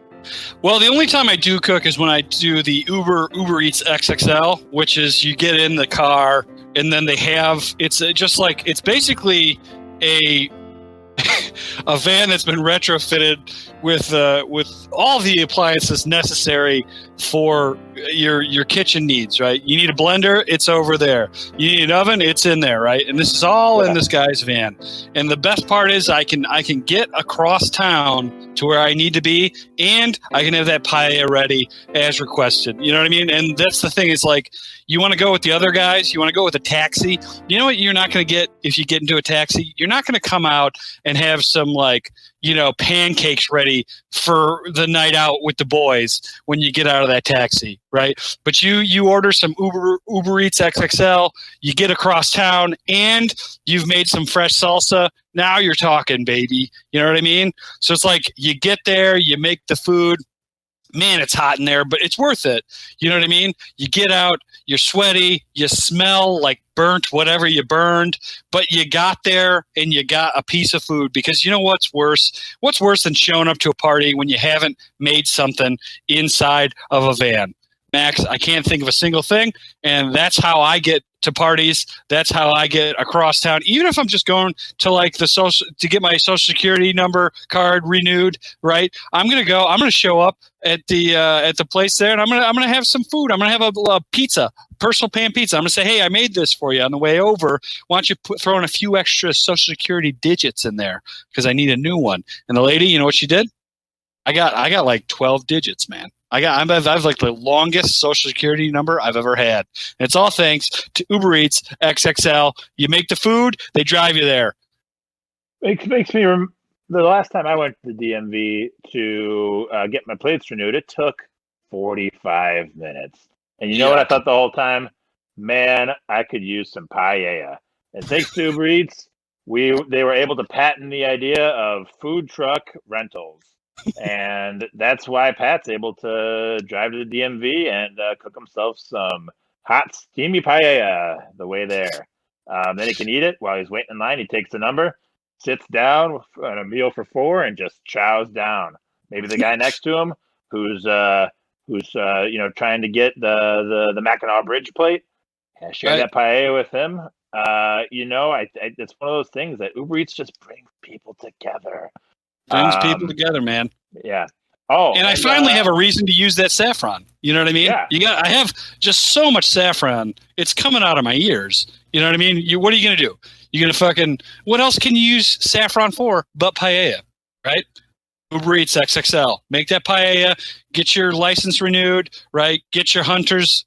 Well, the only time I do cook is when I do the Uber Eats XXL, which is you get in the car and then they have it's basically a a van that's been retrofitted with all the appliances necessary for your kitchen needs, right? You need a blender, it's over there. You need an oven, it's in there, right? And this is all in this guy's van. And the best part is I can get across town to where I need to be, and I can have that paella ready as requested. You know what I mean? And that's the thing, is like, you want to go with the other guys, you want to go with a taxi. You know what you're not going to get if you get into a taxi? You're not going to come out and have some, like, pancakes ready for the night out with the boys when you get out of that taxi, right? But you order some Uber Eats XXL, you get across town, and you've made some fresh salsa. Now you're talking, baby. You know what I mean? So it's like you get there, you make the food. Man, it's hot in there, but it's worth it. You know what I mean? You get out, you're sweaty, you smell like burnt whatever you burned, but you got there and you got a piece of food. Because you know what's worse? What's worse than showing up to a party when you haven't made something inside of a van? Max, I can't think of a single thing, and that's how I get to parties. That's how I get across town. Even if I'm just going to like to get my social security number card renewed, right? I'm gonna show up at the place there, and I'm gonna have some food. I'm gonna have a pizza, personal pan pizza. I'm gonna say, hey, I made this for you on the way over. Why don't you throw in a few extra social security digits in there, because I need a new one. And the lady, you know what she did? I got like 12 digits, man. I have like the longest social security number I've ever had. And it's all thanks to Uber Eats XXL. You make the food, they drive you there. Makes me the last time I went to the DMV to get my plates renewed, it took 45 minutes. And you know what I thought the whole time? Man, I could use some paella. And thanks to Uber Eats, they were able to patent the idea of food truck rentals. And that's why Pat's able to drive to the DMV and cook himself some hot, steamy paella the way there. Then he can eat it while he's waiting in line. He takes the number, sits down on a meal for 4, and just chows down. Maybe the guy next to him who's trying to get the Mackinac Bridge plate, share that paella with him. It's one of those things that Uber Eats just brings people together. Brings people together, man. Yeah. Oh, and I finally have a reason to use that saffron. You know what I mean? Yeah. I have just so much saffron. It's coming out of my ears. You know what I mean? What are you gonna do? You're gonna what else can you use saffron for but paella, right? Uber Eats XXL. Make that paella. Get your license renewed, right? Get your hunter's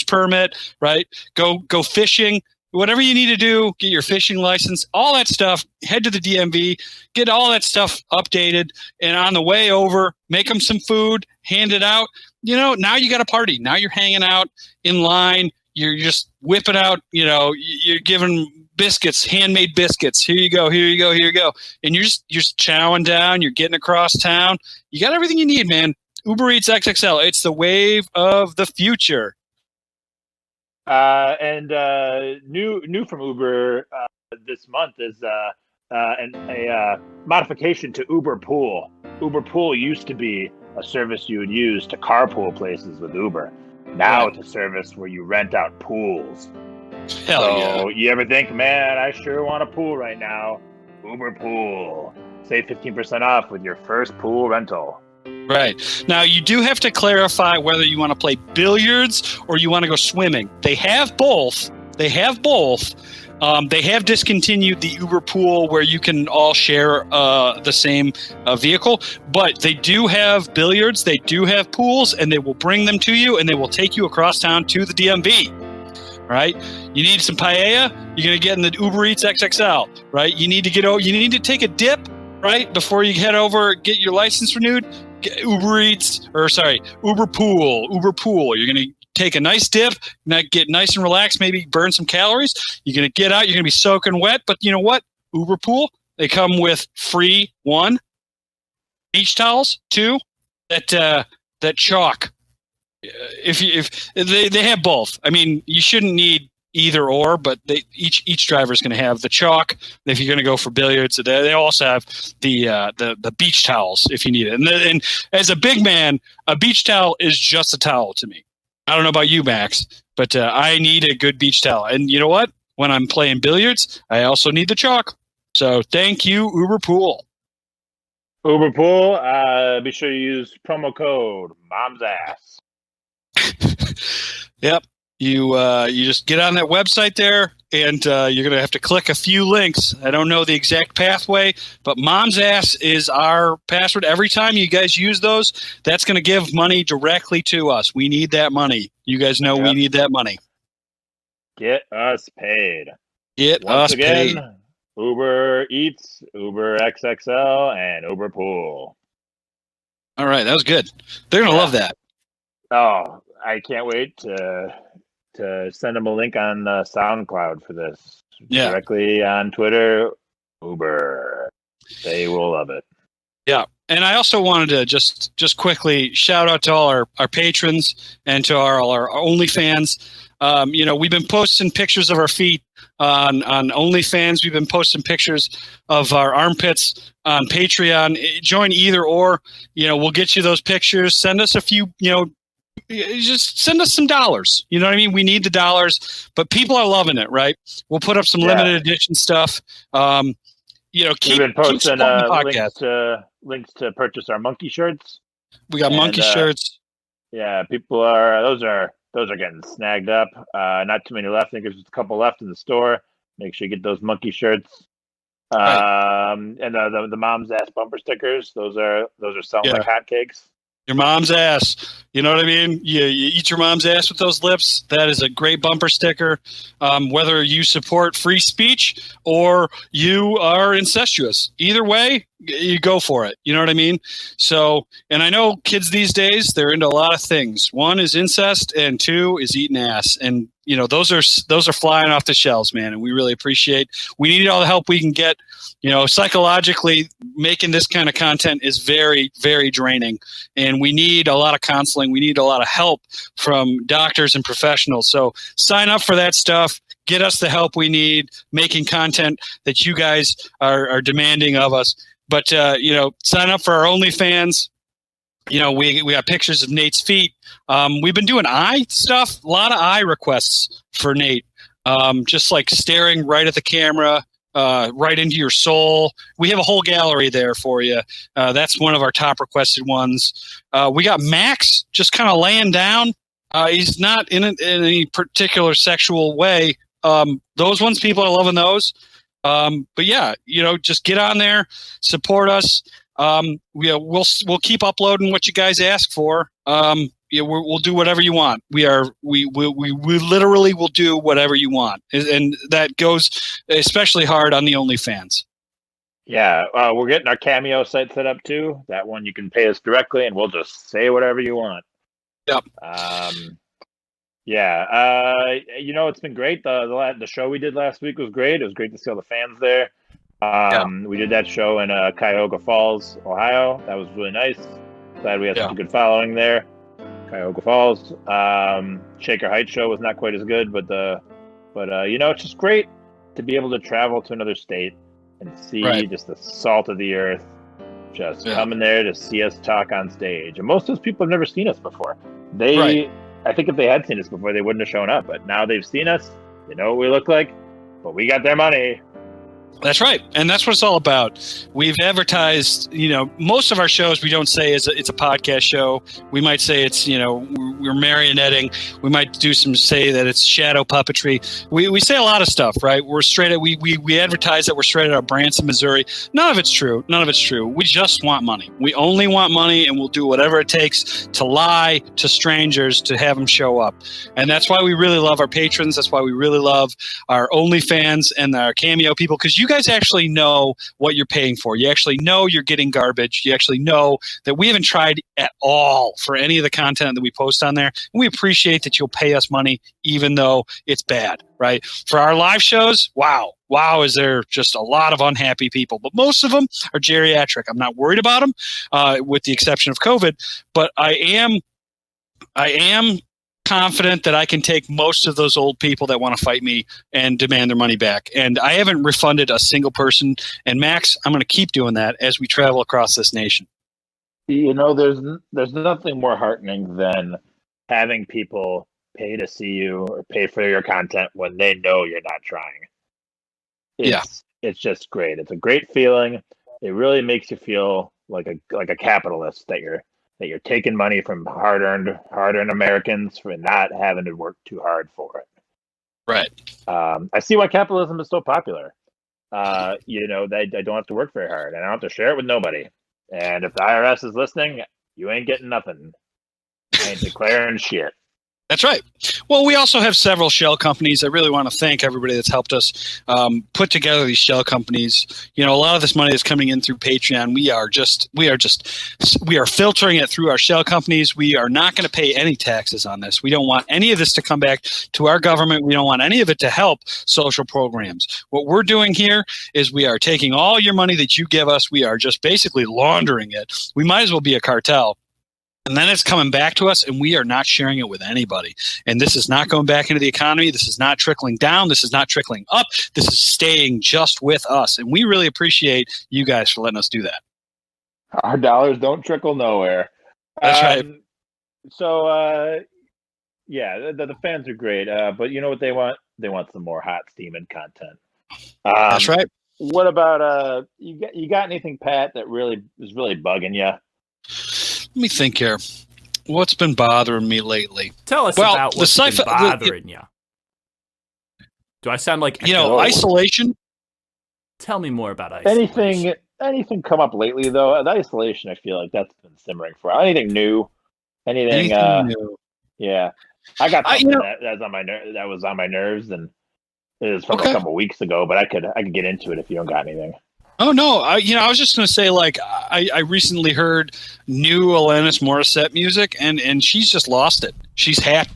permit, right? Go fishing. Whatever you need to do, get your fishing license, all that stuff, head to the DMV, get all that stuff updated, and on the way over, make them some food, hand it out. Now you got a party. Now you're hanging out in line. You're just whipping out, you're giving biscuits, handmade biscuits. Here you go, here you go, here you go. And you're just chowing down. You're getting across town. You got everything you need, man. Uber Eats XXL. It's the wave of the future. And new from Uber this month is a modification to Uber Pool. Uber Pool used to be a service you would use to carpool places with Uber. Now it's a service where you rent out pools. Hell You ever think, man, I sure want a pool right now? Uber Pool. Save 15% off with your first pool rental. Right. Now, you do have to clarify whether you want to play billiards or you want to go swimming. They have both. They have discontinued the Uber Pool where you can all share the same vehicle, but they do have billiards, they do have pools, and they will bring them to you, and they will take you across town to the DMV. Right? You need some paella, you're going to get in the Uber Eats XXL. Right? You need to take a dip, right, before you head over, get your license renewed. Uber Pool. You're going to take a nice dip, get nice and relaxed, maybe burn some calories. You're going to get out, you're going to be soaking wet, but you know what? Uber Pool, they come with free 1, beach towels, 2, that chalk. If they have both. I mean, you shouldn't need either or, but each driver is going to have the chalk. If you're going to go for billiards, they also have the beach towels if you need it. And as a big man, a beach towel is just a towel to me. I don't know about you, Max, but I need a good beach towel. And you know what? When I'm playing billiards, I also need the chalk. So thank you, Uber Pool. Uber Pool, be sure you use promo code Mom's Ass. Yep. You just get on that website there, and you're going to have to click a few links. I don't know the exact pathway, but Mom's Ass is our password. Every time you guys use those, that's going to give money directly to us. We need that money. You guys know we need that money. Get us paid. Once again, paid. Uber Eats, Uber XXL, and Uber Pool. All right, that was good. They're going to love that. Oh, I can't wait to send them a link on SoundCloud for this. Yeah. Directly on Twitter, Uber. They will love it. Yeah. And I also wanted to just quickly shout out to all our patrons and to all our OnlyFans. We've been posting pictures of our feet on OnlyFans. We've been posting pictures of our armpits on Patreon. Join either or. We'll get you those pictures. Send us a few, just send us some dollars. You know what I mean? We need the dollars, but people are loving it, right? We'll put up some limited edition stuff. We've been posting links to purchase our monkey shirts. We got monkey shirts. Yeah, those are getting snagged up. Not too many left. I think there's just a couple left in the store. Make sure you get those monkey shirts. Right. And the Mom's Ass bumper stickers. Those are selling like hotcakes. Your mom's ass. You know what I mean? You eat your mom's ass with those lips. That is a great bumper sticker. Whether you support free speech or you are incestuous, either way, you go for it. You know what I mean? So, and I know kids these days, they're into a lot of things. 1 is incest, and 2 is eating ass. And those are flying off the shelves, man. And we really appreciate. We need all the help we can get. Psychologically, making this kind of content is very, very draining, and we need a lot of counseling. We need a lot of help from doctors and professionals. So sign up for that stuff. Get us the help we need, making content that you guys are demanding of us. But sign up for our OnlyFans. We got pictures of Nate's feet. We've been doing eye stuff. A lot of eye requests for Nate. Just like staring right at the camera. Right into your soul. We have a whole gallery there for you. That's one of our top requested ones. We got Max just kind of laying down. He's not in any particular sexual way. Those ones, people are loving those. But yeah, just get on there, support us. We'll keep uploading what you guys ask for. We'll do whatever you want. We literally will do whatever you want, and that goes especially hard on the OnlyFans. Yeah, we're getting our Cameo site set up too. That one you can pay us directly, and we'll just say whatever you want. Yep. It's been great. The show we did last week was great. It was great to see all the fans there. We did that show in Cuyahoga Falls, Ohio. That was really nice. Glad we had such a good following there. Cuyahoga Falls. Shaker Heights show was not quite as good, but it's just great to be able to travel to another state and see just the salt of the earth, just coming there to see us talk on stage. And most of those people have never seen us before. I think if they had seen us before, they wouldn't have shown up. But now they've seen us. They know what we look like. But we got their money. That's right. And that's what it's all about. We've advertised, most of our shows we don't say it's a podcast show. We might say it's, we're marionetting. We might say that it's shadow puppetry. We say a lot of stuff, right? We're straight at, we advertise that we're straight out of Branson, Missouri. None of it's true. We just want money. We only want money, and we'll do whatever it takes to lie to strangers to have them show up. And that's why we really love our patrons. That's why we really love our OnlyFans and our Cameo people, because you guys actually know what you're paying for. You actually know you're getting garbage. You actually know that we haven't tried at all for any of the content that we post on there. And we appreciate that you'll pay us money even though it's bad, right? For our live shows, wow, is there just a lot of unhappy people. But most of them are geriatric. I'm not worried about them, with the exception of COVID. But I am confident that I can take most of those old people that want to fight me and demand their money back. And I haven't refunded a single person. And Max, I'm going to keep doing that as we travel across this nation. There's nothing more heartening than having people pay to see you or pay for your content when they know you're not trying. It's just great. It's a great feeling. It really makes you feel like a capitalist, that you're taking money from hard-earned Americans for not having to work too hard for it. Right. I see why capitalism is so popular. I don't have to work very hard, and I don't have to share it with nobody. And if the IRS is listening, you ain't getting nothing. I ain't declaring shit. That's right. Well, we also have several shell companies. I really want to thank everybody that's helped us put together these shell companies. A lot of this money is coming in through Patreon. We are filtering it through our shell companies. We are not going to pay any taxes on this. We don't want any of this to come back to our government. We don't want any of it to help social programs. What we're doing here is we are taking all your money that you give us. We are just basically laundering it. We might as well be a cartel. And then it's coming back to us, and we are not sharing it with anybody. And this is not going back into the economy. This is not trickling down. This is not trickling up. This is staying just with us. And we really appreciate you guys for letting us do that. Our dollars don't trickle nowhere. That's right. So, the fans are great. But you know what they want? They want some more hot steaming content. That's right. What about you got anything, Pat, that really is really bugging you? Let me think here. What's been bothering me lately? Tell us about what's been bothering you. Do I sound like isolation? Tell me more about isolation. Anything come up lately though? The isolation, I feel like that's been simmering for anything new. Anything new? Yeah, I got something that was on my nerves, and it was from a couple weeks ago. But I could get into it if you don't got anything. Oh no! I was just gonna say, I recently heard new Alanis Morissette music, and she's just lost it. She's happy.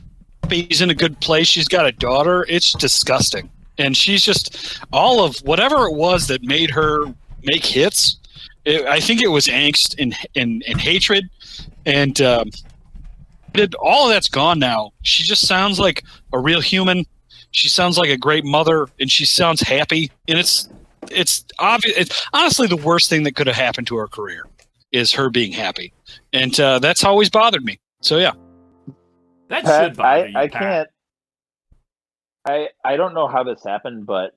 She's in a good place. She's got a daughter. It's disgusting, and she's just all of whatever it was that made her make hits. I think it was angst and hatred, and all of that's gone now. She just sounds like a real human. She sounds like a great mother, and she sounds happy, and it's obvious. It's honestly the worst thing that could have happened to her career is her being happy, and that's always bothered me. So yeah, that should bother you. I can't. I don't know how this happened, but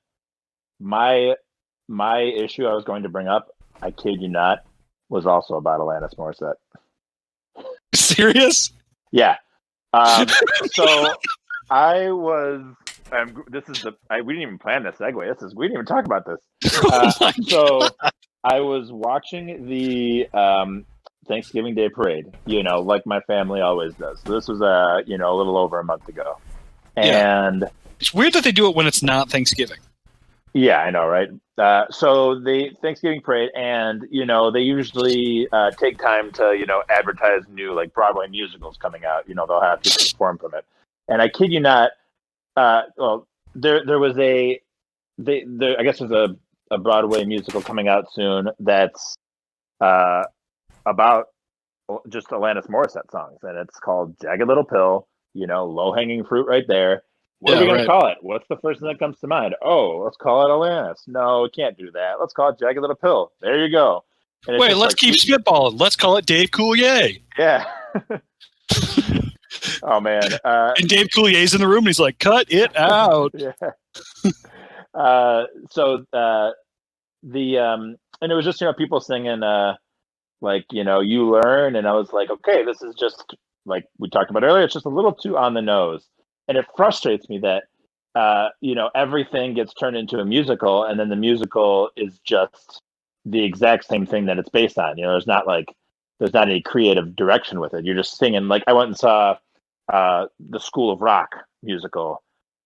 my issue I was going to bring up, I kid you not, was also about Alanis Morissette. Serious? Yeah. So I was. We didn't even plan this segue. We didn't even talk about this. So I was watching the Thanksgiving Day parade, like my family always does. So this was a little over a month ago. And it's weird that they do it when it's not Thanksgiving. Yeah, I know, right? So the Thanksgiving parade, and they usually take time to advertise new Broadway musicals coming out. They'll have people perform from it. And I kid you not, there was I guess there's a Broadway musical coming out soon that's about just Alanis Morissette songs, and it's called Jagged Little Pill. Low hanging fruit right there. What are we gonna call it? What's the first thing that comes to mind? Oh, let's call it Alanis. No, we can't do that. Let's call it Jagged Little Pill. There you go. And it's Wait, just let's like, keep spitballing. Let's call it Dave Coulier. Yeah. Oh man. And Dave Coulier's in the room, and he's like, "Cut it out." Yeah. And it was just people singing like you learn, and I was like, okay, this is just like we talked about earlier. It's just a little too on the nose, and it frustrates me that everything gets turned into a musical, and then the musical is just the exact same thing that it's based on. There's not any creative direction with it. You're just singing. Like I went and saw the School of Rock musical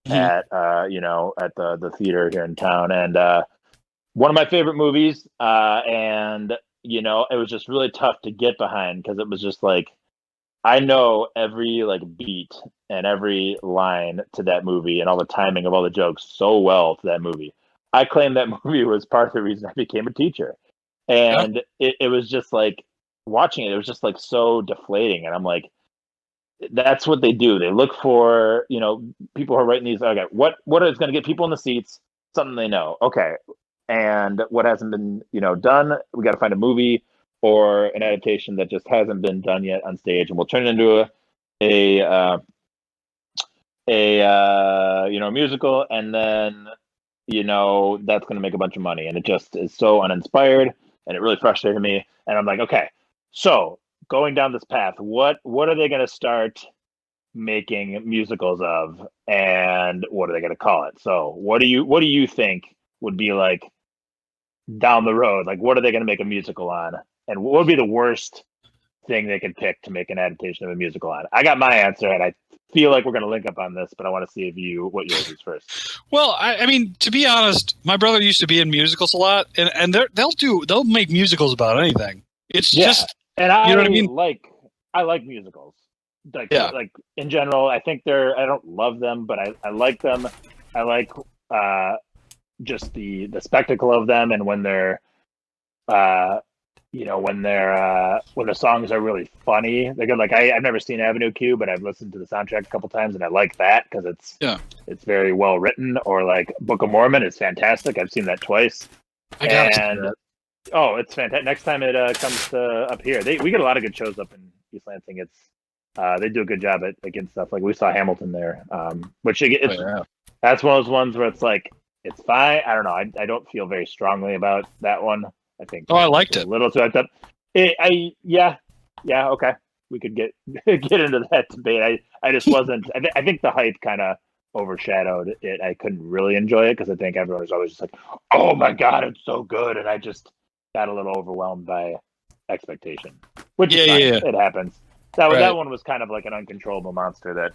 at at the theater here in town, and one of my favorite movies. And it was just really tough to get behind because it was just like I know every beat and every line to that movie and all the timing of all the jokes so well to that movie. I claim that movie was part of the reason I became a teacher, and it was just like watching it. It was just like so deflating, and I'm like, that's what they do. They look for, people who are writing these. Okay, what is going to get people in the seats? Something they know. Okay, and what hasn't been, done? We got to find a movie or an adaptation that just hasn't been done yet on stage, and we'll turn it into a musical, and then that's going to make a bunch of money, and it just is so uninspired, and it really frustrated me. And I'm like, okay, so going down this path, what are they going to start making musicals of, and what are they going to call it? So what do you think would be like down the road? Like, what are they going to make a musical on, and what would be the worst thing they could pick to make an adaptation of a musical on? I got my answer, and I feel like we're going to link up on this, but I want to see what yours is first. Well, I mean, to be honest, my brother used to be in musicals a lot, and they'll make musicals about anything. It's just. And I, you know what I mean? I like musicals. Like in general, I think I don't love them, but I like them. I like just the spectacle of them, and when they're when the songs are really funny, they're good. Like I've never seen Avenue Q, but I've listened to the soundtrack a couple times, and I like that because it's very well written. Or like Book of Mormon is fantastic. I've seen that twice. Oh, it's fantastic. Next time it comes up here, we get a lot of good shows up in East Lansing. They do a good job at getting stuff. Like we saw Hamilton there, which that's one of those ones where it's like it's fine. I don't know. I don't feel very strongly about that one. I think. Oh, I liked it. A little too hyped up. Yeah. Okay, we could get into that debate. I just wasn't. I think the hype kind of overshadowed it. I couldn't really enjoy it because I think everyone was always just like, "Oh my god, it's so good," and I just got a little overwhelmed by expectation, which is fine. It happens. That one was kind of like an uncontrollable monster that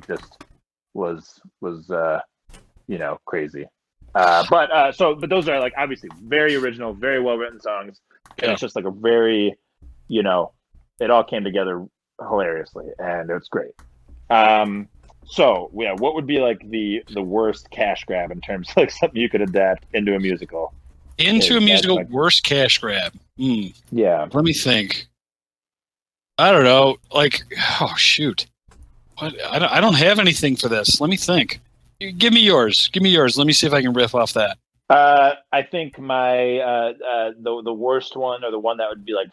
just was crazy. But those are like obviously very original, very well written songs, and it's just like a very it all came together hilariously, and it's great. So yeah, what would be like the worst cash grab in terms of like something you could adapt into a musical? Worst cash grab. Yeah. Let me think. I don't know. Like, oh shoot. What? I don't have anything for this. Let me think. Give me yours. Let me see if I can riff off that. I think my the worst one, or the one that would be like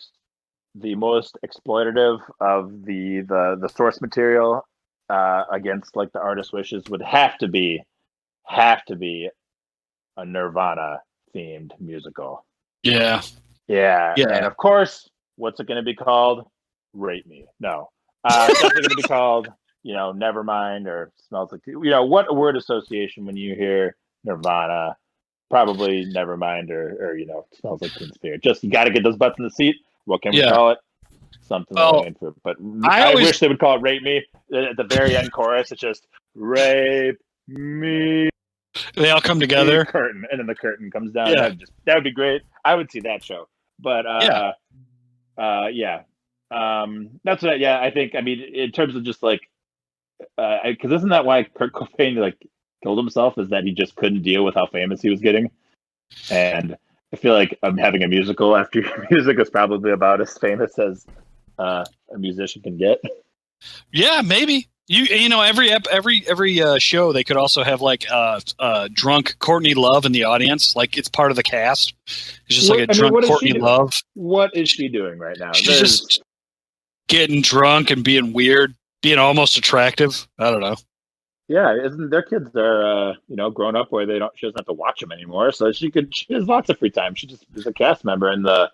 the most exploitative of the source material against like the artist's wishes, would have to be a Nirvana themed musical. Yeah. And of course, what's it going to be called? Rape Me. No. It's definitely going to be called, Nevermind, or Smells Like Teen. What word association when you hear Nirvana? Probably Nevermind, or Smells Like Teen Spirit. Just, you got to get those butts in the seat. What can we call it? Something for. But I wish they would call it Rape Me. At the very end chorus, it's just Rape Me. They all come together. Curtain, and then the curtain comes down. Yeah. That would be great. I would see that show. But that's what. I think. I mean, in terms of just like, because isn't that why Kurt Cobain killed himself? Is that he just couldn't deal with how famous he was getting? And I feel like having a musical after your music is probably about as famous as a musician can get. Yeah, maybe. You know every show they could also have like drunk Courtney Love in the audience, like it's part of the cast. It's just like a drunk Courtney Love. What is she doing right now? She's just getting drunk and being weird, being almost attractive. I don't know. Yeah, isn't their kids are grown up where she doesn't have to watch them anymore, so she has lots of free time. She just is a cast member in the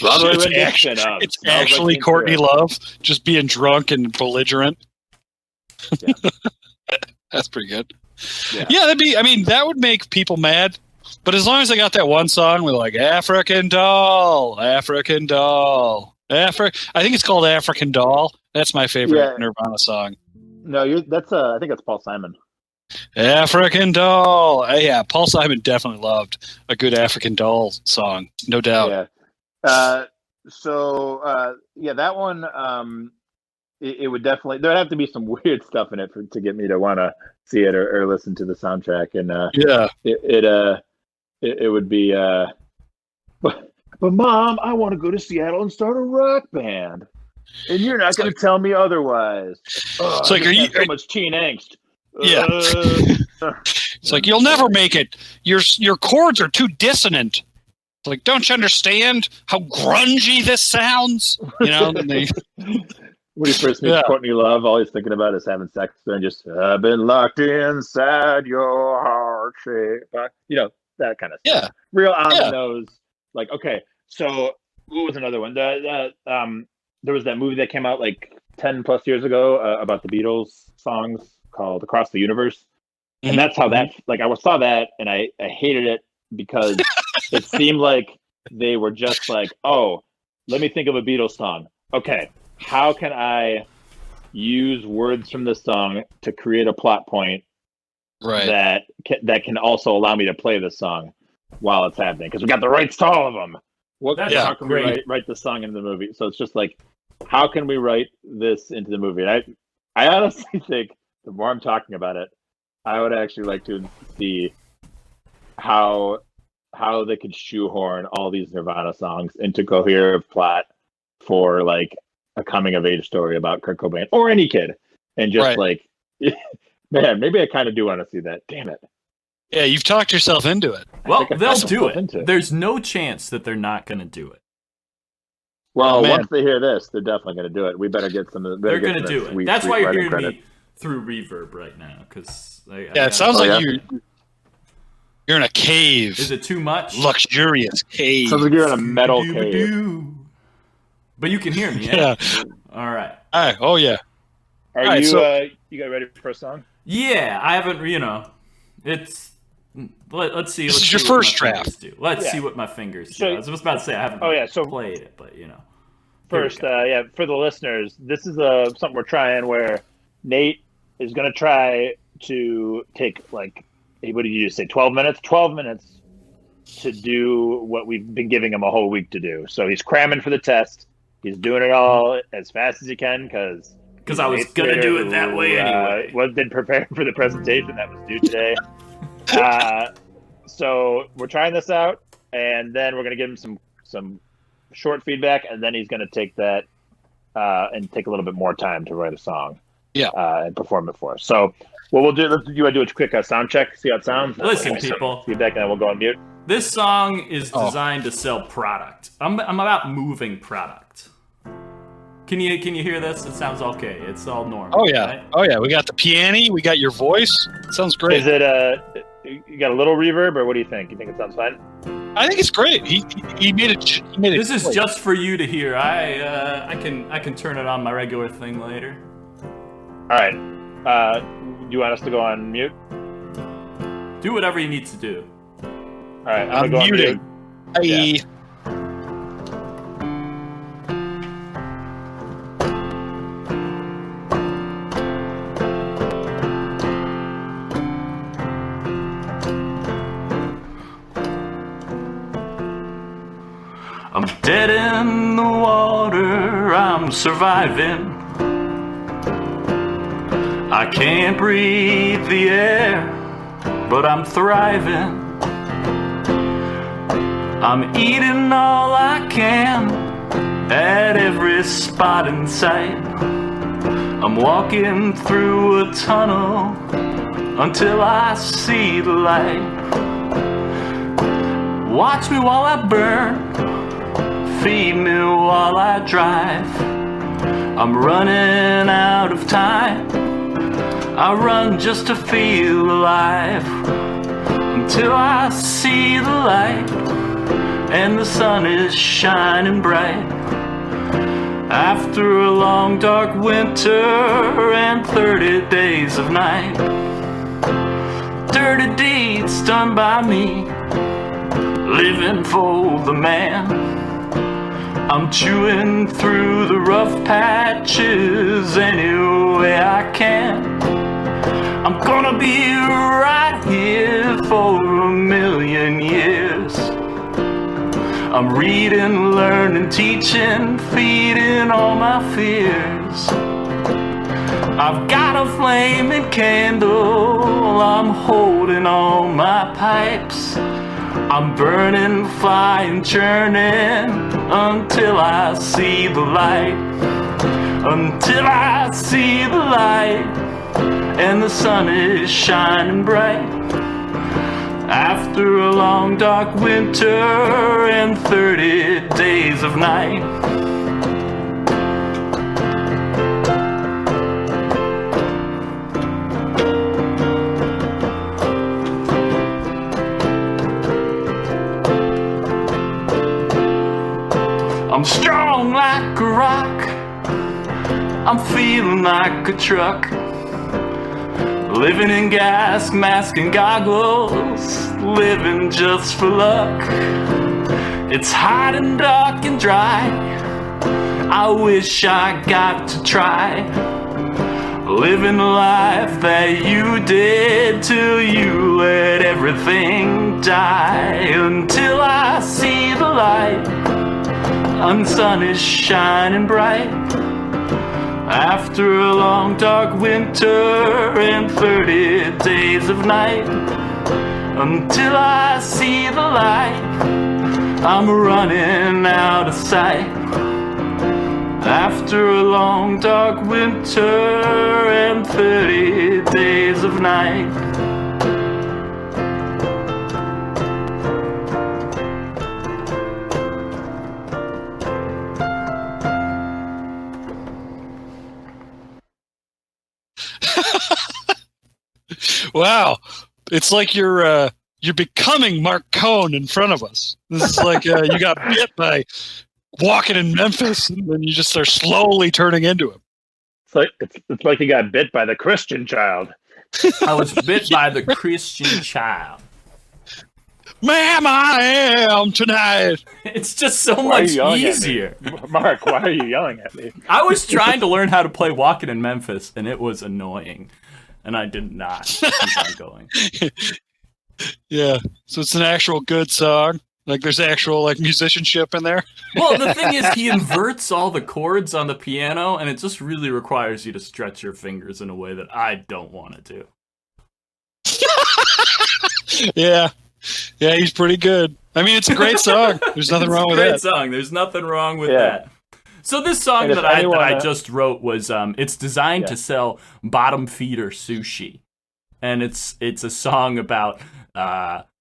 Broadway rendition of. It's actually Courtney Love just being drunk and belligerent. Yeah. That's pretty good. Yeah, that would make people mad. But as long as they got that one song with like African Doll. I think it's called African Doll. That's my favorite Nirvana song. No, I think that's Paul Simon. African Doll. Yeah, Paul Simon definitely loved a good African Doll song, no doubt. Yeah. That one. It would definitely. There'd have to be some weird stuff in it to get me to want to see it or listen to the soundtrack. And it would be. But Mom, I want to go to Seattle and start a rock band, and you're not going to tell me otherwise. It's like, so much teen angst? Yeah. It's like you'll never make it. Your chords are too dissonant. It's like, don't you understand how grungy this sounds? You know. When he first meets Courtney Love, all he's thinking about is having sex and just, I've been locked inside your heart shape. That kind of stuff. Yeah. Real on the nose. Like, okay, so what was another one? There was that movie that came out like 10 plus years ago about the Beatles songs called Across the Universe. Mm-hmm. And that's how I saw that and I hated it because it seemed like they were just like, oh, let me think of a Beatles song. Okay. How can I use words from this song to create a plot point that can also allow me to play this song while it's happening? Because we got the rights to all of them. How can we write the song into the movie? So it's just like, how can we write this into the movie? And I honestly think the more I'm talking about it, I would actually like to see how they could shoehorn all these Nirvana songs into coherent plot for like a coming of age story about Kurt Cobain or any kid, and just like, man, maybe I kind of do want to see that. Damn it. Yeah, you've talked yourself into it. Well, they'll do it. There's no chance that they're not going to do it. Well, once they hear this, they're definitely going to do it. We better get some of the. They're going to do it. That's why you're hearing me through reverb right now, because it sounds like you're in a cave. Is it too much? Luxurious cave. Sounds like you're in a metal cave. But you can hear me, yeah? All right. Oh, yeah. Are you you got ready for a song? Yeah, I haven't, it's... Let's see. This is your first draft. Let's see what my fingers do. I was about to say I haven't played it, but, First, for the listeners, this is something we're trying where Nate is going to try to take, like, what did you just say, 12 minutes? 12 minutes to do what we've been giving him a whole week to do. So he's cramming for the test. He's doing it all as fast as he can because I was going to do it that way anyway. Wasn't prepared for the presentation that was due today. So we're trying this out, and then we're going to give him some short feedback, and then he's going to take that and take a little bit more time to write a song. Yeah. And perform it for us. So what we'll do, you want to do a quick sound check, see how it sounds? Listen, people. Feedback, and then we'll go on mute. This song is designed to sell product. I'm about moving product. Can you hear this? It sounds okay. It's all normal. Oh yeah. Right? Oh yeah. We got the piano. We got your voice. It sounds great. Is it you got a little reverb, or what do you think? You think it sounds fine? I think it's great. He made it. He made it. This is just for you to hear. I can turn it on my regular thing later. All right. Do you want us to go on mute? Do whatever you need to do. All right, I'm muting. On mute. Yeah. I'm dead in the water, I'm surviving. I can't breathe the air, but I'm thriving. I'm eating all I can at every spot in sight. I'm walking through a tunnel until I see the light. Watch me while I burn, feed me while I drive. I'm running out of time. I run just to feel alive until I see the light and the sun is shining bright. After a long dark winter and 30 days of night, dirty deeds done by me, living for the man. I'm chewing through the rough patches any way I can. I'm gonna be right here for a million years. I'm reading, learning, teaching, feeding all my fears. I've got a flaming candle, I'm holding all my pipes. I'm burning, flying, churning until I see the light. Until I see the light and the sun is shining bright. After a long dark winter and 30 days of night. I'm strong like a rock, I'm feeling like a truck, living in gas mask and goggles, living just for luck. It's hot and dark and dry, I wish I got to try living the life that you did till you let everything die. Until I see the light and the sun is shining bright. After a long dark winter and 30 days of night. Until I see the light, I'm running out of sight. After a long dark winter and 30 days of night. Wow, it's like you're becoming Mark Cohn in front of us. This is like you got bit by walking in Memphis, and then you just are slowly turning into him. It's like you got bit by the Christian child. I was bit by the Christian child. Ma'am, I am tonight. It's just so much easier. Mark, why are you yelling at me? I was trying to learn how to play Walking in Memphis, and it was annoying. And I did not keep on going. Yeah, so it's an actual good song. Like there's actual like musicianship in there. Well, the thing is, he inverts all the chords on the piano, and it just really requires you to stretch your fingers in a way that I don't want to do. Yeah, he's pretty good. I mean, it's a great song. There's nothing wrong with that. It's a great song. There's nothing wrong with that. So this song that I just wrote was it's designed to sell bottom feeder sushi, and it's a song about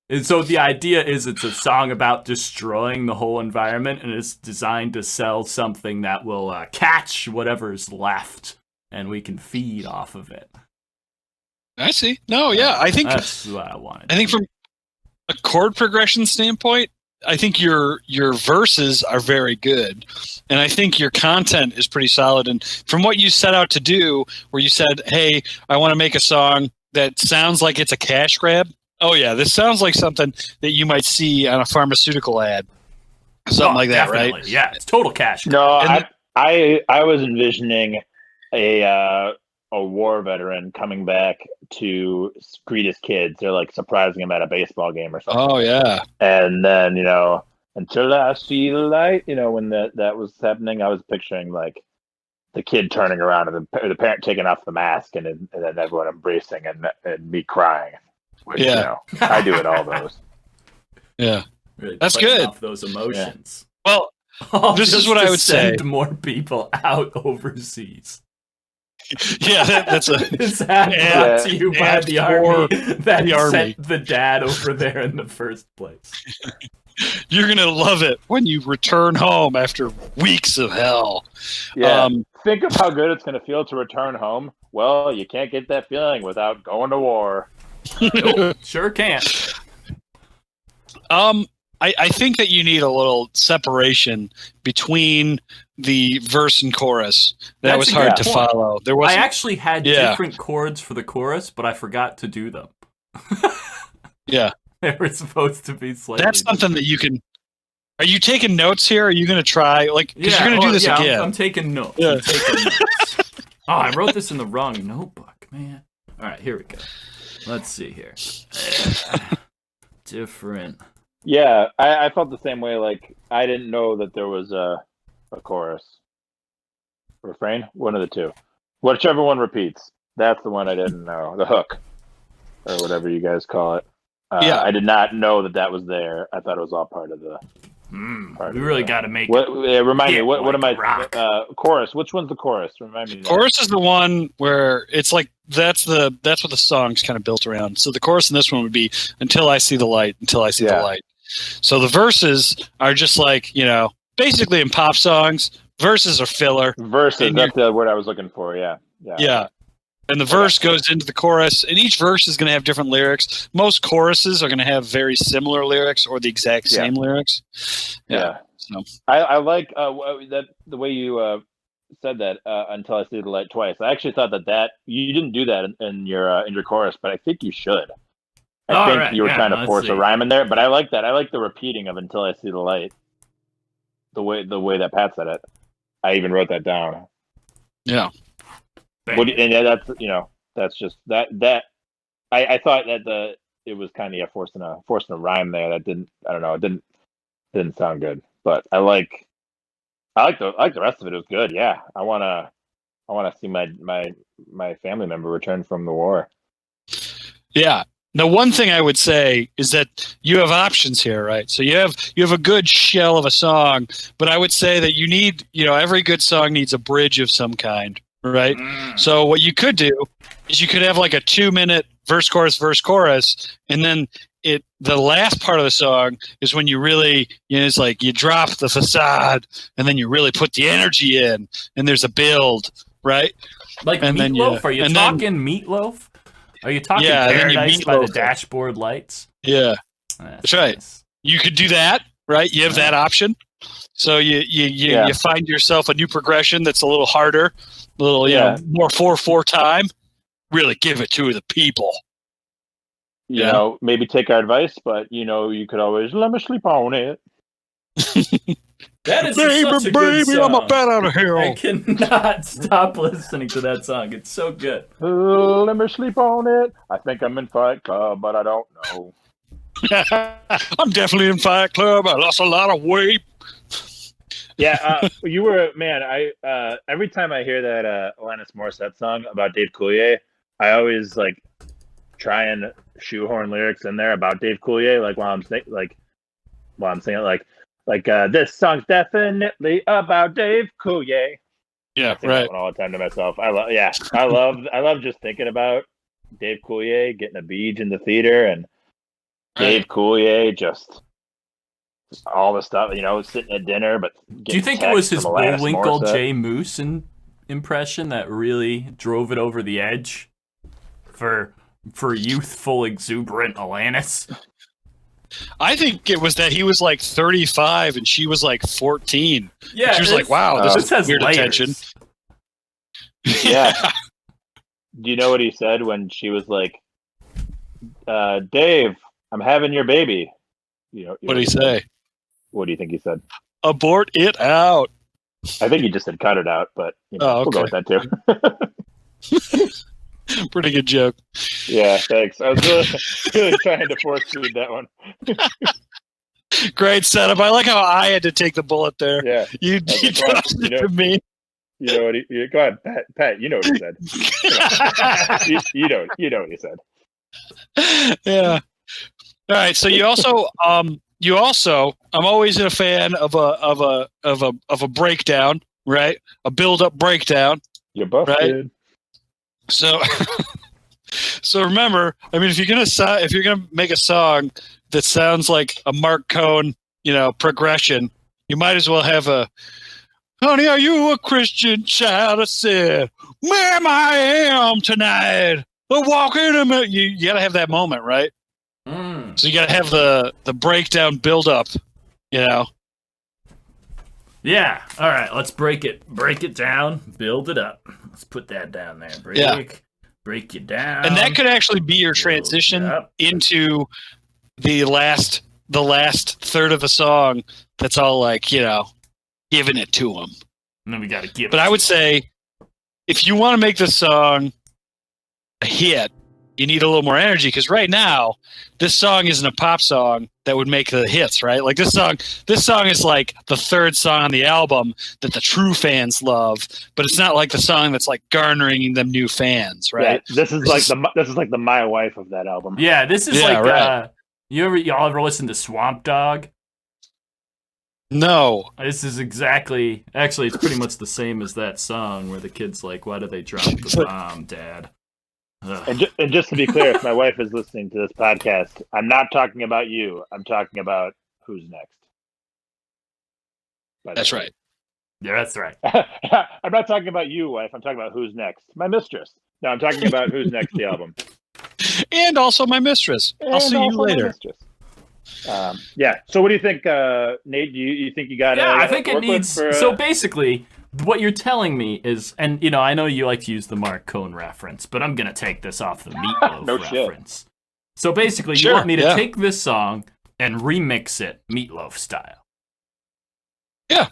and so the idea is it's a song about destroying the whole environment, and it's designed to sell something that will catch whatever's left, and we can feed off of it. I see. No, yeah, I think that's what I wanted. I think from a chord progression standpoint, I think your verses are very good, and I think your content is pretty solid. And from what you set out to do, where you said, "Hey, I want to make a song that sounds like it's a cash grab." Oh yeah, this sounds like something that you might see on a pharmaceutical ad, something like that, definitely. Right? Yeah, it's total cash grab. No, I was envisioning a war veteran coming back to greet his kids. They're like surprising him at a baseball game or something. Oh yeah. And then, until I see the light, when that was happening, I was picturing like the kid turning around and the parent taking off the mask and then everyone embracing and me crying. Which, I do it all those. Yeah. Really that's good. Off those emotions. Yeah. Well, this is what I would say. Send more people out overseas. Yeah, that's a This ad brought to you by the army that sent the dad over there in the first place. You're gonna love it when you return home after weeks of hell. Yeah. Think of how good it's gonna feel to return home. Well, you can't get that feeling without going to war. Nope, sure can't. I think that you need a little separation between the verse and chorus. That was hard to follow. I actually had different chords for the chorus, but I forgot to do them. Yeah. They were supposed to be slightly That's something that you can... Are you taking notes here? Are you going to try? Because you're going to do this again. I'm taking notes. Yeah. I'm taking notes. Oh, I wrote this in the wrong notebook, man. All right, here we go. Let's see here. Different... Yeah, I felt the same way. Like, I didn't know that there was a chorus. Refrain? One of the two. Whichever one repeats. That's the one I didn't know. The hook. Or whatever you guys call it. I did not know that was there. I thought it was all part of the... we really got to make remind me, what am I... chorus. Which one's the chorus? Remind me. Chorus is the one where it's like, that's what the song's kind of built around. So the chorus in this one would be, until I see the light, until I see the light. So the verses are just like, basically in pop songs, verses are filler. Verses, that's the word I was looking for, yeah. And the verse goes into the chorus, and each verse is going to have different lyrics. Most choruses are going to have very similar lyrics or the exact same lyrics. Yeah. So I like that the way you said that, until I see the light twice. I actually thought that you didn't do that in your chorus, but I think you should. I think you were trying to force a rhyme in there, but I like that. I like the repeating of "until I see the light." The way that Pat said it, I even wrote that down. Yeah. That's just that. I thought that it was kind of forcing a rhyme there. That didn't. I don't know. It didn't sound good. But I like the rest of it. It was good. Yeah. I wanna see my family member return from the war. Yeah. Now, one thing I would say is that you have options here, right? So you have a good shell of a song, but I would say that you need, every good song needs a bridge of some kind, right? So what you could do is you could have like a 2-minute verse, chorus, and then the last part of the song is when you really, it's like you drop the facade and then you really put the energy in, and there's a build, right? Like and Meatloaf? Are you talking Meatloaf? Are you talking Paradise by the Dashboard Lights? Yeah, that's right. Nice. You could do that, right? You have that option. So you find yourself a new progression that's a little harder, a little more 4/4 time. Really give it to the people. Maybe take our advice, but you could always let me sleep on it. That is such a good song. I'm a bat out of hell. I cannot stop listening to that song. It's so good. Let me sleep on it. I think I'm in Fight Club, but I don't know. I'm definitely in Fight Club. I lost a lot of weight. Yeah, you were, man. I every time I hear that Alanis Morissette song about Dave Coulier, I always try and shoehorn lyrics in there about Dave Coulier, while I'm singing, this song's definitely about Dave Coulier. Yeah, I sing that one all the time to myself. I love just thinking about Dave Coulier getting a beach in the theater and Dave Coulier just all the stuff, sitting at dinner. But do you think it was his Bullwinkle J. Moose impression that really drove it over the edge for youthful, exuberant Alanis? I think it was that he was 35 and she was 14. Yeah, she was like, "Wow, this is weird attention." Yeah. Do you know what he said when she was like, "Dave, I'm having your baby"? What did he say? What do you think he said? Abort it out. I think he just said cut it out, but we'll go with that too. Pretty good joke. Yeah, thanks. I was really trying to force feed that one. Great setup. I like how I had to take the bullet there. Yeah, you trusted to me. You know what? Go ahead, Pat. You know what he said. you know what he said. Yeah. All right. So you also, I'm always a fan of a breakdown, right? A build-up breakdown. You're busted. Right? So, so remember, I mean, if you're gonna make a song that sounds like a Mark Cohn, progression, you might as well have a, honey, are you a Christian child? I said, ma'am, I am tonight. Walking a minute. You gotta have that moment, right? So you gotta have the breakdown build up, Yeah. All right. Let's break it down. Build it up. Let's put that down there. Break it down. And that could actually be your transition into the last third of a song. That's all like giving it to them. And then we got to give. But I would say, if you want to make this song a hit, you need a little more energy, because right now this song isn't a pop song that would make the hits, right? Like this song is like the third song on the album that the true fans love, but it's not like the song that's like garnering them new fans, right? Yeah, this is like the My Wife of that album. Yeah, this is right. Y'all ever listen to Swamp Dog? No. This is actually it's pretty much the same as that song where the kid's like, why do they drop the bomb, Dad? And just to be clear, if my wife is listening to this podcast, I'm not talking about you. I'm talking about Who's Next. That's right. Yeah, that's right. I'm not talking about you, wife. I'm talking about Who's Next. My mistress. No, I'm talking about Who's Next, the album. And also my mistress. I'll see you later. Yeah. So what do you think, Nate? Do you think you got? Yeah, I think it needs. So basically, what you're telling me is, and I know you like to use the Mark Cohn reference, but I'm gonna take this off the Meatloaf reference. Shit. So basically, you want me to take this song and remix it Meatloaf style. Yeah.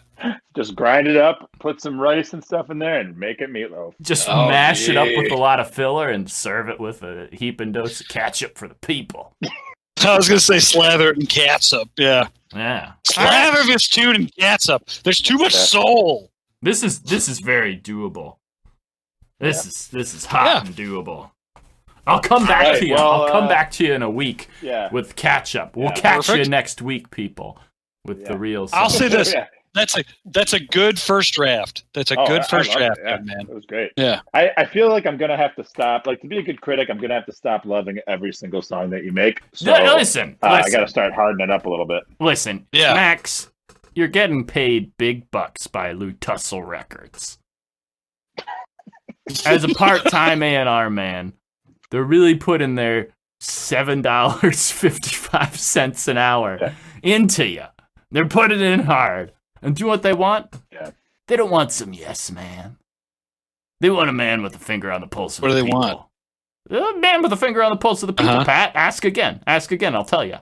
Just grind it up, put some rice and stuff in there, and make it meatloaf. Just mash it up with a lot of filler and serve it with a heaping dose of ketchup for the people. I was going to say slather it in catsup. Yeah. Slather this tune in catsup. There's too much soul. This is very doable. This is hot and doable. I'll come back to you. I'll come back to you in a week with catch-up. We'll catch you next week, people, with the real song. I'll say this. That's a good first draft. That's a good first draft, man. It was great. Yeah. I feel like I'm going to have to stop. Like, to be a good critic, I'm going to have to stop loving every single song that you make. So, listen. I got to start hardening up a little bit. Listen, Max, you're getting paid big bucks by Lou Tussle Records. As a part-time A&R man, they're really putting their $7.55 an hour into you. They're putting it in hard. And do you know what they want? Yeah. They don't want some yes man. They want a man with a finger on the pulse of the people. What do they want? A man with a finger on the pulse of the people, Pat. Ask again. I'll tell you.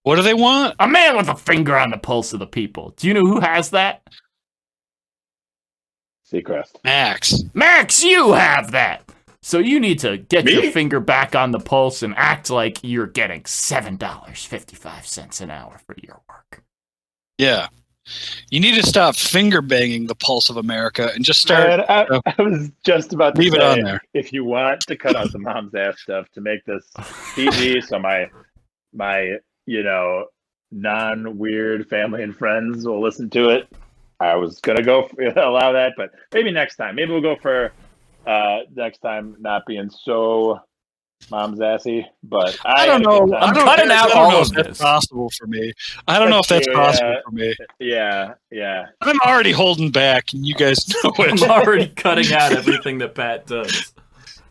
What do they want? A man with a finger on the pulse of the people. Do you know who has that? Seacrest. Max, you have that. So you need to get your finger back on the pulse and act like you're getting $7.55 an hour for your work. Yeah. You need to stop finger banging the pulse of America and just start. I was just about to leave it on there. If you want to cut out the mom's ass stuff to make this PG, so my non-weird family and friends will listen to it. I was gonna allow that, but maybe next time. Maybe we'll go for next time not being so mom's assy, but I don't know. I'm cutting out all of this. That's possible for me. I don't know if that's possible for me. Yeah. I'm already holding back, and you guys know it. I'm already cutting out everything that Pat does.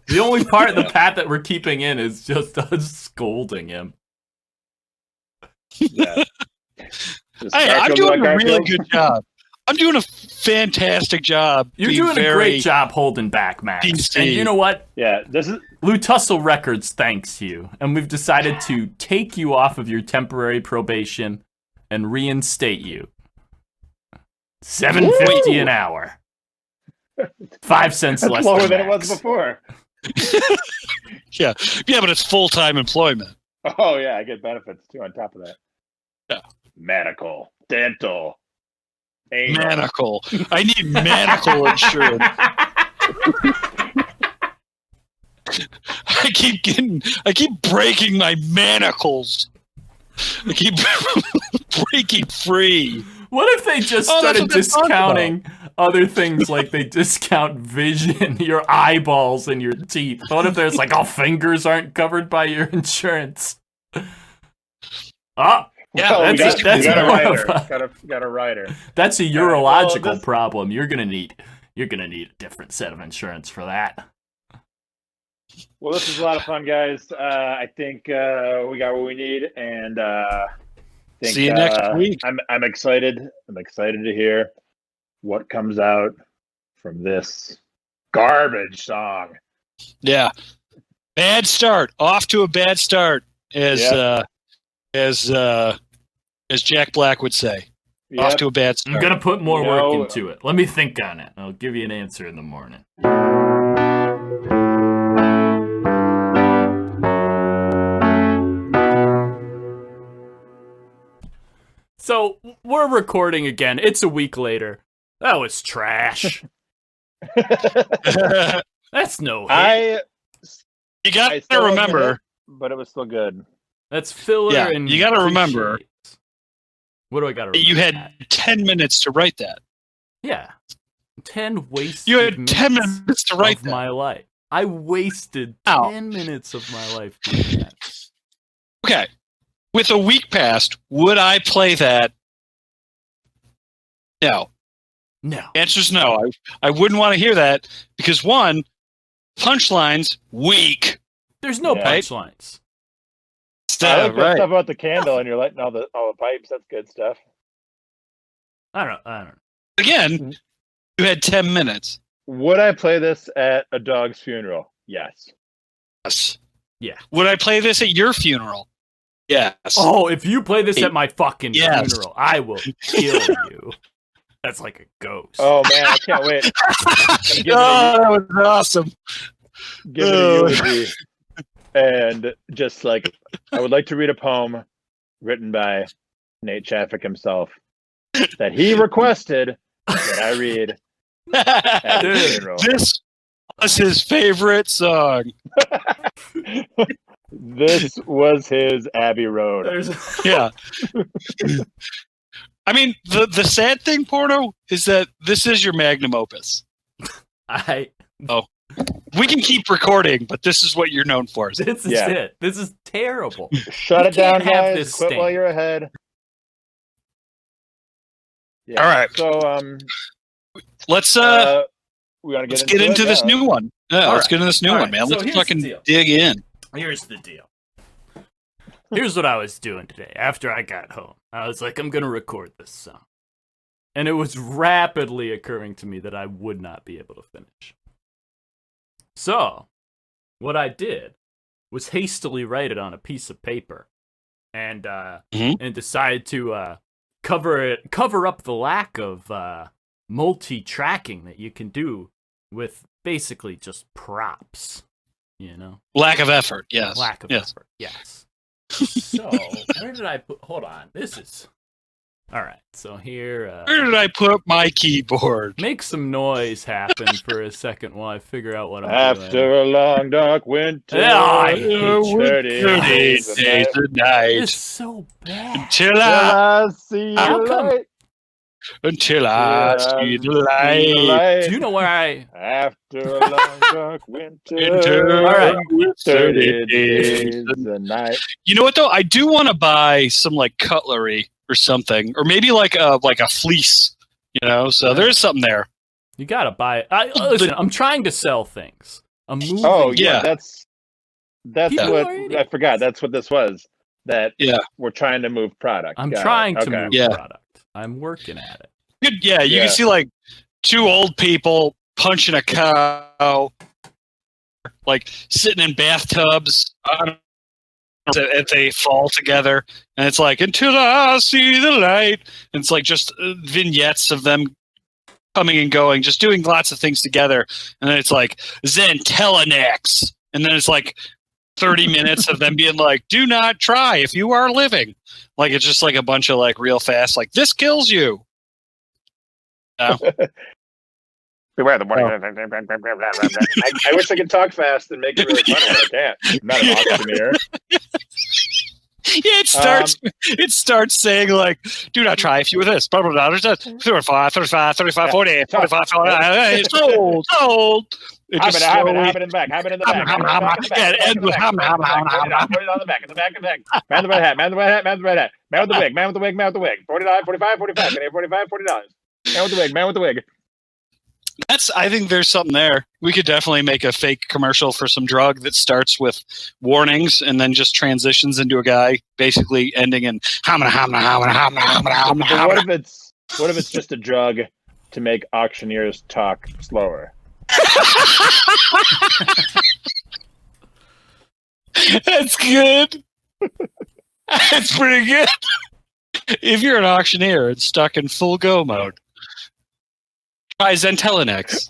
The only part of the Pat that we're keeping in is just us scolding him. Yeah. I'm doing a really good job. I'm doing a fantastic job. You're doing a great job holding back, Max. DC. And you know what? Yeah, this is Lou Tussle Records thanks you, and we've decided to take you off of your temporary probation and reinstate you. $7.50 an hour. 5 cents that's less lower than Max. it was before. Yeah, but it's full-time employment. Oh yeah, I get benefits too on top of that. Yeah, medical, dental. Anal. Manacle. I need manacle insurance. I keep breaking my manacles. I keep breaking free. What if they just started discounting other things like they discount vision, your eyeballs, and your teeth. What if there's like, fingers aren't covered by your insurance? Oh, Yeah, we got a more rider. of Got a rider. that's a urological problem. You're gonna need a different set of insurance for that. Well, this is a lot of fun, guys. I think we got what we need, and see you next week. I'm excited. I'm excited to hear what comes out from this garbage song. Yeah, bad start. Off to a bad start, as Jack Black would say. Yep. Off to a bad start. I'm gonna put more work into it. Let me think on it. I'll give you an answer in the morning. So we're recording again. It's a week later. That was trash. That's no hit. You got to remember, but it was still good. That's filler. Yeah, and you got to remember. What do I got to remember? You had 10 minutes to write that. Yeah, 10 wasted. You had 10 minutes to write that. My life. I wasted 10 minutes of my life doing that. Okay. With a week past, would I play that? No. No. Answer's no. I wouldn't want to hear that because, one, punchlines, weak. There's no punchlines. I like that stuff about the candle and you're lighting all the pipes. That's good stuff. I don't know. Again, you had 10 minutes. Would I play this at a dog's funeral? Yes. Yeah. Would I play this at your funeral? Yes. Oh, if you play this at my fucking funeral, I will kill you. That's like a ghost. Oh, man, I can't wait. That was awesome. Give it a eulogy. And just like, I would like to read a poem written by Nate Chaffick himself that he requested that I read at his funeral. This was his favorite song. This was his Abbey Road. Yeah. I mean, the sad thing, Porno, is that this is your magnum opus. We can keep recording, but this is what you're known for. This is it. This is terrible. Shut it down, guys. Quit while you're ahead. Yeah. All right. So, let's get into this new one. Yeah, let's get into this new one, man. Let's fucking dig in. Here's the deal. Here's what I was doing today. After I got home, I was like, I'm going to record this song. And it was rapidly occurring to me that I would not be able to finish. So, what I did was hastily write it on a piece of paper and decided to cover up the lack of multi-tracking that you can do with basically just props. You know, lack of effort. Yes. Lack of effort. Yes. So where did I put? Hold on. This is all right. So here. Where did I put my keyboard? Make some noise happen for a second while I figure out what I'm doing. After a long dark winter, 30 days a night. It's so bad. Until I see the light. Until I see the light. Do you know where I... After a long dark winter, all right. 30 days a night. You know what, though? I do want to buy some, like, cutlery or something. Or maybe, like a fleece, you know? So there's something there. You got to buy it. Listen, I'm trying to sell things. I'm moving. Oh, yeah. That's what... I forgot. That's what this was. That we're trying to move product. I'm trying to move product. I'm working at it. You can see like two old people punching a cow, like sitting in bathtubs, and they fall together, and it's like until I see the light. And it's like just vignettes of them coming and going, just doing lots of things together, and then it's like Zentelenex, and then it's like 30 minutes of them being like, do not try if you are living. Like, it's just like a bunch of like real fast, like, this kills you. Beware the morning. I wish I could talk fast and make it really funny, but I can't. I'm not an auctioneer. It starts saying like, do not try if you were this. Blah, blah, blah, 35, 35, 35, 40, 45, 49, sold. It just Hab it in the back. Hab it in the back. Yeah, it ends with Put it on the back. In the back. Man with the red hat. Man with the red hat. Man with the red hat. Man with the wig. Man with the wig. Man with the wig. $40, 45, 45. $45, $40. Man with the wig. Man with the wig. I think there's something there. We could definitely make a fake commercial for some drug that starts with warnings and then just transitions into a guy basically ending in What if it's just a drug to make auctioneers talk slower? That's good. That's pretty good. If you're an auctioneer and stuck in full go mode, try Zentelenex.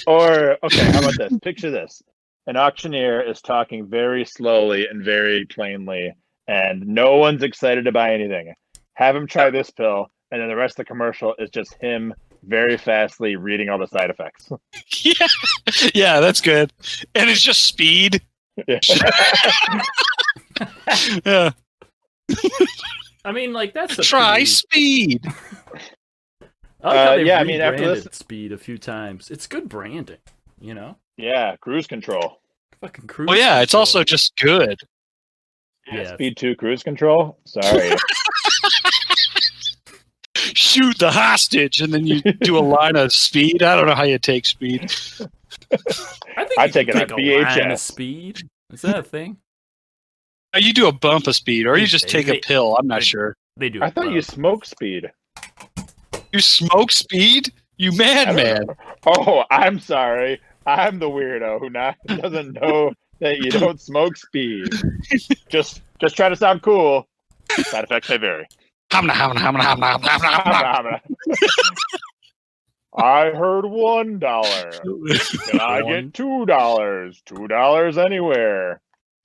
Or okay, how about this? Picture this. An auctioneer is talking very slowly and very plainly, and no one's excited to buy anything. Have him try this pill, and then the rest of the commercial is just him very fastly reading all the side effects. Yeah, that's good. And it's just speed. Yeah. Yeah. I mean, like, that's a try speed. I like how they I mean, after rebranded this, speed a few times. It's good branding, you know? yeah, cruise control. Fucking cruise. Well, yeah, it's control. also just good. Yeah. Speed 2 cruise control. Sorry. Shoot the hostage, and then you do a line of speed. I don't know how you take speed. I think I you take can it on take a line of VHS. speed. Is that a thing? You do a bump of speed, or you just take a pill. I'm not they- sure. They do. I thought you smoke speed. You smoke speed? You madman. Oh, I'm sorry. I'm the weirdo who doesn't know that you don't smoke speed. Just try to sound cool. Side effects may vary. I heard $1. Can I get $2? $2 anywhere.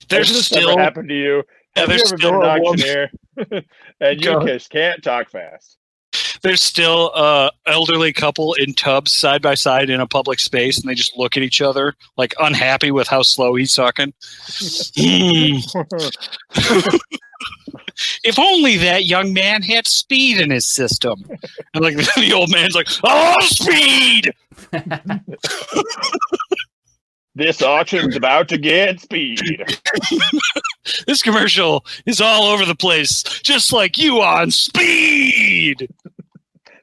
There's Has this still ever happened to you? Have you there's ever been still an a woman. auctioneer and you just can't talk fast? There's still a elderly couple in tubs side by side in a public space, and they just look at each other like unhappy with how slow he's talking. If only that young man had speed in his system. And like the old man's like, oh, speed! This auction's about to get speed. This commercial is all over the place, just like you on speed.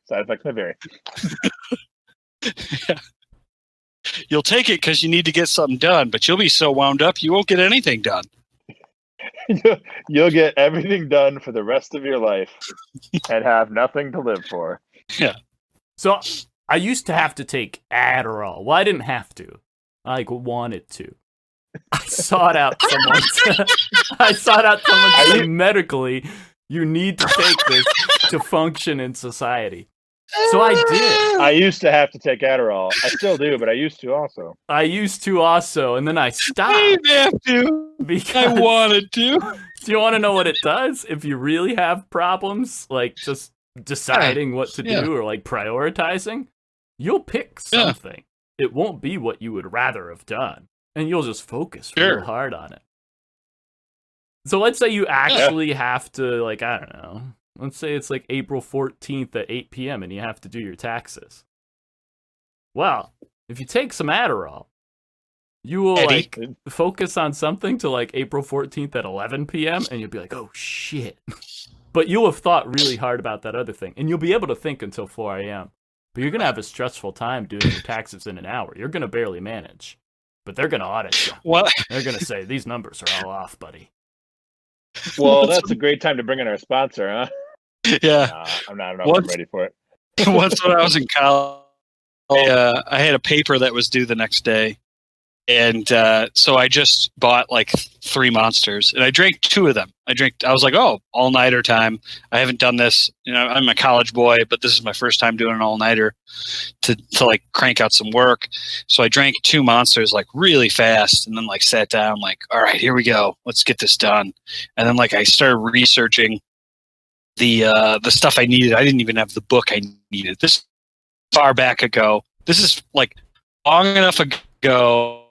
Side effects may vary. Yeah. You'll take it because you need to get something done, but you'll be so wound up you won't get anything done. You'll get everything done for the rest of your life and have nothing to live for. Yeah. So I used to have to take Adderall. Well, I didn't have to. I wanted to. I sought out someone. To say medically, you need to take this to function in society. So I did. I used to have to take Adderall. I still do, but I used to also. And then I stopped. I didn't have to. Because I wanted to. Do you want to know what it does if you really have problems, like just deciding what to do or like prioritizing? You'll pick something. It won't be what you would rather have done, and you'll just focus real hard on it. So let's say you actually have to, like, I don't know. Let's say it's like April 14th at 8 p.m. and you have to do your taxes. Well, if you take some Adderall, you will like focus on something to like April 14th at 11 p.m. and you'll be like, oh shit. But you'll have thought really hard about that other thing, and you'll be able to think until 4 a.m. But you're going to have a stressful time doing your taxes in an hour. You're going to barely manage. But they're going to audit you. What? They're going to say, these numbers are all off, buddy. Well, that's a great time to bring in our sponsor, huh? Yeah. I'm not ready for it. Once when I was in college, I had a paper that was due the next day. And so I just bought like 3 Monsters, and I drank 2 of them. I was like, oh, all-nighter time. I haven't done this. You know, I'm a college boy, but this is my first time doing an all-nighter to like crank out some work. So I drank 2 Monsters like really fast, and then like sat down like, all right, here we go. Let's get this done. And then like I started researching the stuff I needed. I didn't even have the book I needed. This far back ago. This is like long enough ago.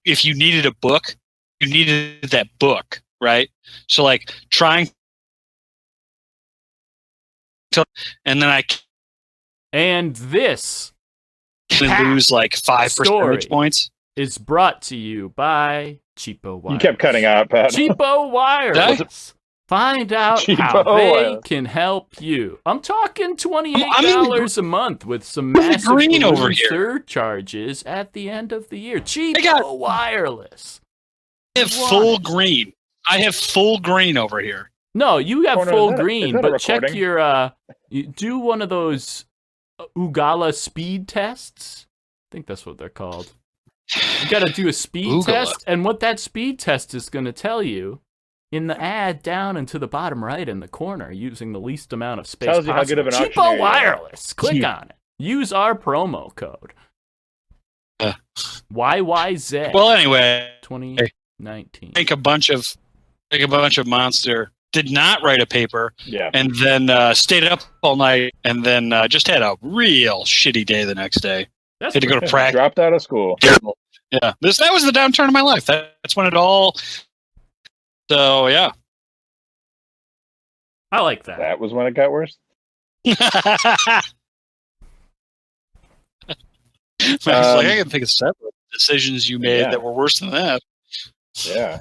If you needed a book, you needed that book. right? So like trying to, and then I And this can lose like 5 story percentage points. is brought to you by Cheapo Wireless. You kept cutting out, Pat. Cheapo Wireless. Find out how Cheapo they Wireless. can help you. I'm talking $28 a month with some massive green over here. surcharges at the end of the year. Cheapo Wireless. I have full green. I have full green over here. No, you have Corner, full is that green, a but check recording? your you do one of those Oogala speed tests. I think that's what they're called. You got to do a speed Oogala. test, and what that speed test is going to tell you in the ad down and to the bottom right in the corner, using the least amount of space Tells you possible. how good of an auctioneer Cheapo you are. Wireless. Click on it. Use our promo code. YYZ. Well, anyway, 2019. think a bunch of Monster did not write a paper, Yeah. and then stayed up all night, and then just had a real shitty day the next day. That's Had to go to practice. Dropped out of school. Terrible. Yeah, that was the downturn of my life. That's when it all. So yeah. I like that. That was when it got worse. I can think of several decisions you made that were worse than that. Yeah.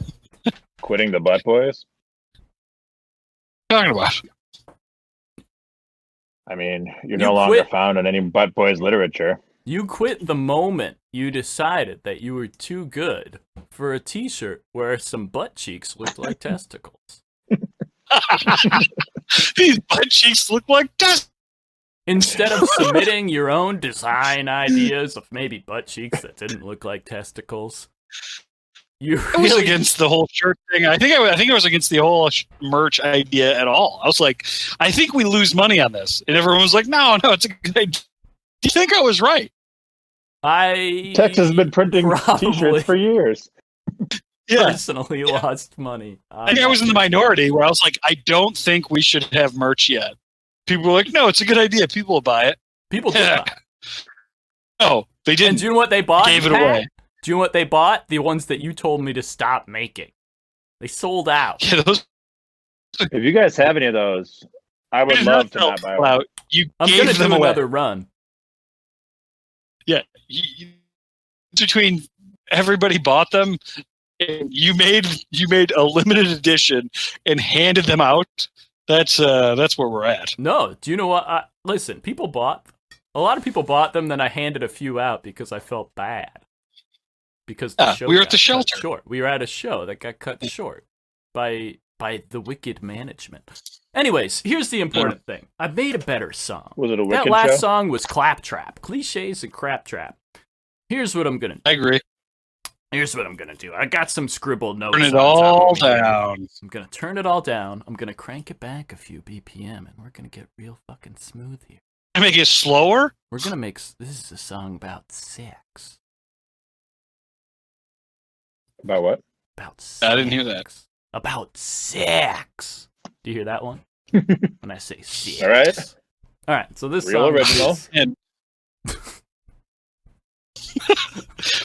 Quitting the Butt Boys. Talking about. I mean, you're You no longer quit. found in any Butt Boys literature. You quit the moment you decided that you were too good for a t-shirt where some butt cheeks looked like testicles. These butt cheeks look like dust. Instead of submitting your own design ideas of maybe butt cheeks that didn't look like testicles, you I was really against the whole shirt thing. I think I was against the whole merch idea at all. I was like, I think we lose money on this, and everyone was like, No, it's a good idea. Do you think I was right? Texas has been printing probably T-shirts for years. Yeah, personally lost money. I think I was in the minority where I was like, I don't think we should have merch yet. People were like, No, it's a good idea. People will buy it. People did buy it. Oh, they And didn't. do you know what they bought? Gave it Pat? away. Do you know what they bought? The ones that you told me to stop making. They sold out. Yeah, those. If you guys have any of those, I would love to not buy one. Out. You I'm gave gonna do them away. another run. Yeah, between everybody bought them, and you made a limited edition and handed them out. That's where we're at. No, do you know what? Listen, a lot of people bought them. Then I handed a few out because I felt bad. Because the show we were at got the cut shelter. Short. We were at a show that got cut short by the wicked management. Anyways, here's the important thing. I made a better song. Was it a That Wicked last show? song was Claptrap. Cliches and Claptrap. Here's what I'm gonna do. I agree. Here's what I'm gonna do. I got some scribbled notes. Turn it on top all of me here. down. I'm gonna turn it all down. I'm gonna crank it back a few BPM, and we're gonna get real fucking smooth here. I make it slower. We're gonna make. This is a song about sex. About what? About sex. I didn't hear that. About sex. Do you hear that one? When I say sex. All right. All right. So this Real song original. is- And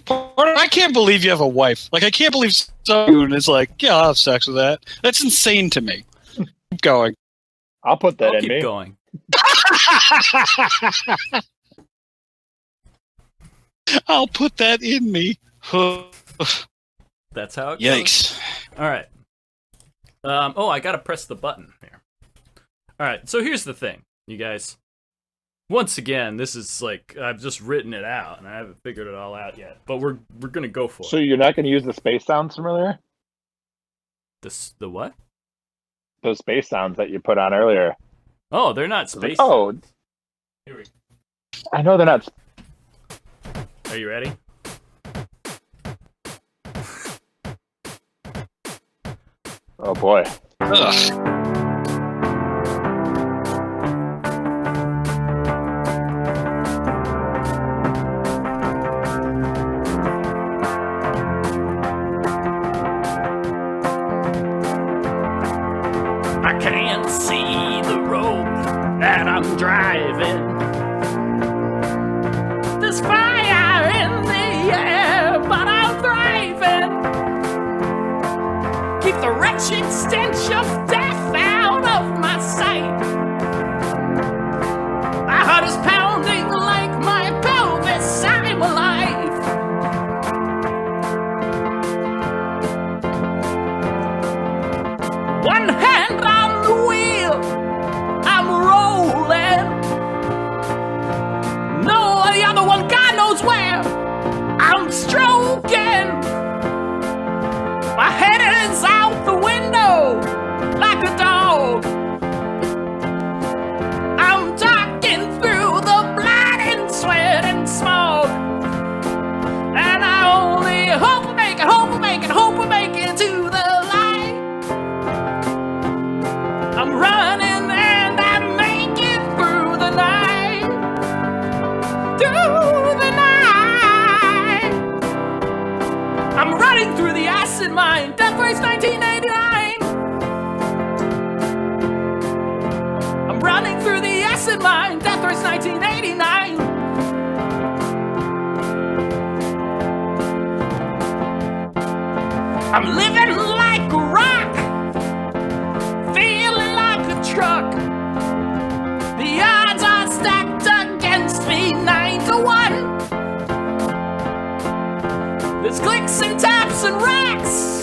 I can't believe you have a wife. Like, I can't believe someone is like, yeah, I'll have sex with that. That's insane to me. Keep going. I'll put that I'll in keep me. going. I'll put that in me. That's how it goes. Yikes. All right. I gotta press the button here. All right. So here's the thing, you guys. Once again, this is like I've just written it out and I haven't figured it all out yet. But we're gonna go for So it. you're not going to use the space sounds from earlier? The what? Those space sounds that you put on earlier. Oh, they're not space. Oh, Here we go. I know they're not. Are you ready? Oh boy. Ugh. I can't see the road that I'm driving. There's fire in the air, but I'm thriving. Keep the wretched acid mine, death race 1989. I'm running through the acid mine, death race 1989. I'm living like a rock, feeling like a truck. The odds are stacked against me 9-1. There's clicks and taps and racks,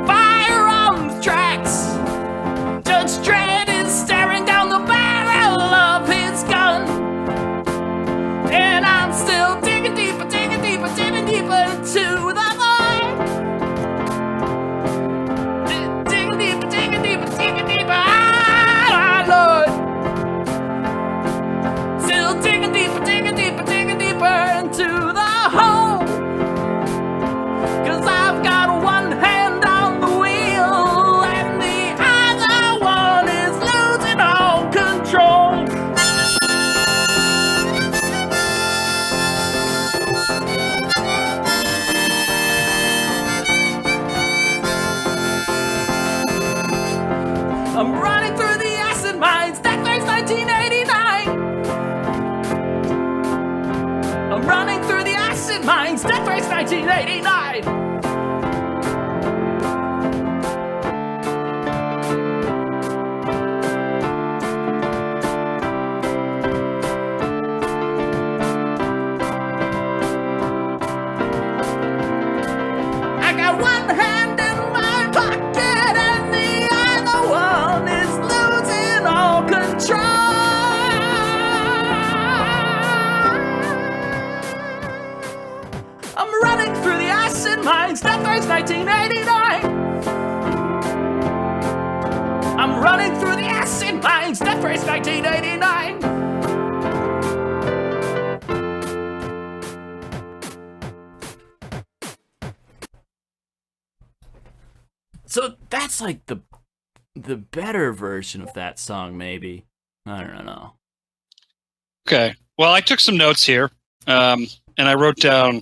firearms tracks. Judge Dredd is staring down the barrel of his gun, and I'm still digging deeper, digging deeper, digging deeper into the void. Digging deeper, digging deeper, digging deeper, ah, Lord. Still digging deeper, digging deeper, digging deeper into the hole. 'Cause I've got one hand on the wheel and the other one is losing all control. I'm running through the acid mines, death race 1989. I'm running through the acid mines, death race 1989. I got one hand in my pocket and the other one is losing all control. I'm running through the acid mines, death race 1989. I'm running through the acid mines, death race 1989. So that's like the better version of that song, maybe. I don't know. Okay. Well, I took some notes here, and I wrote down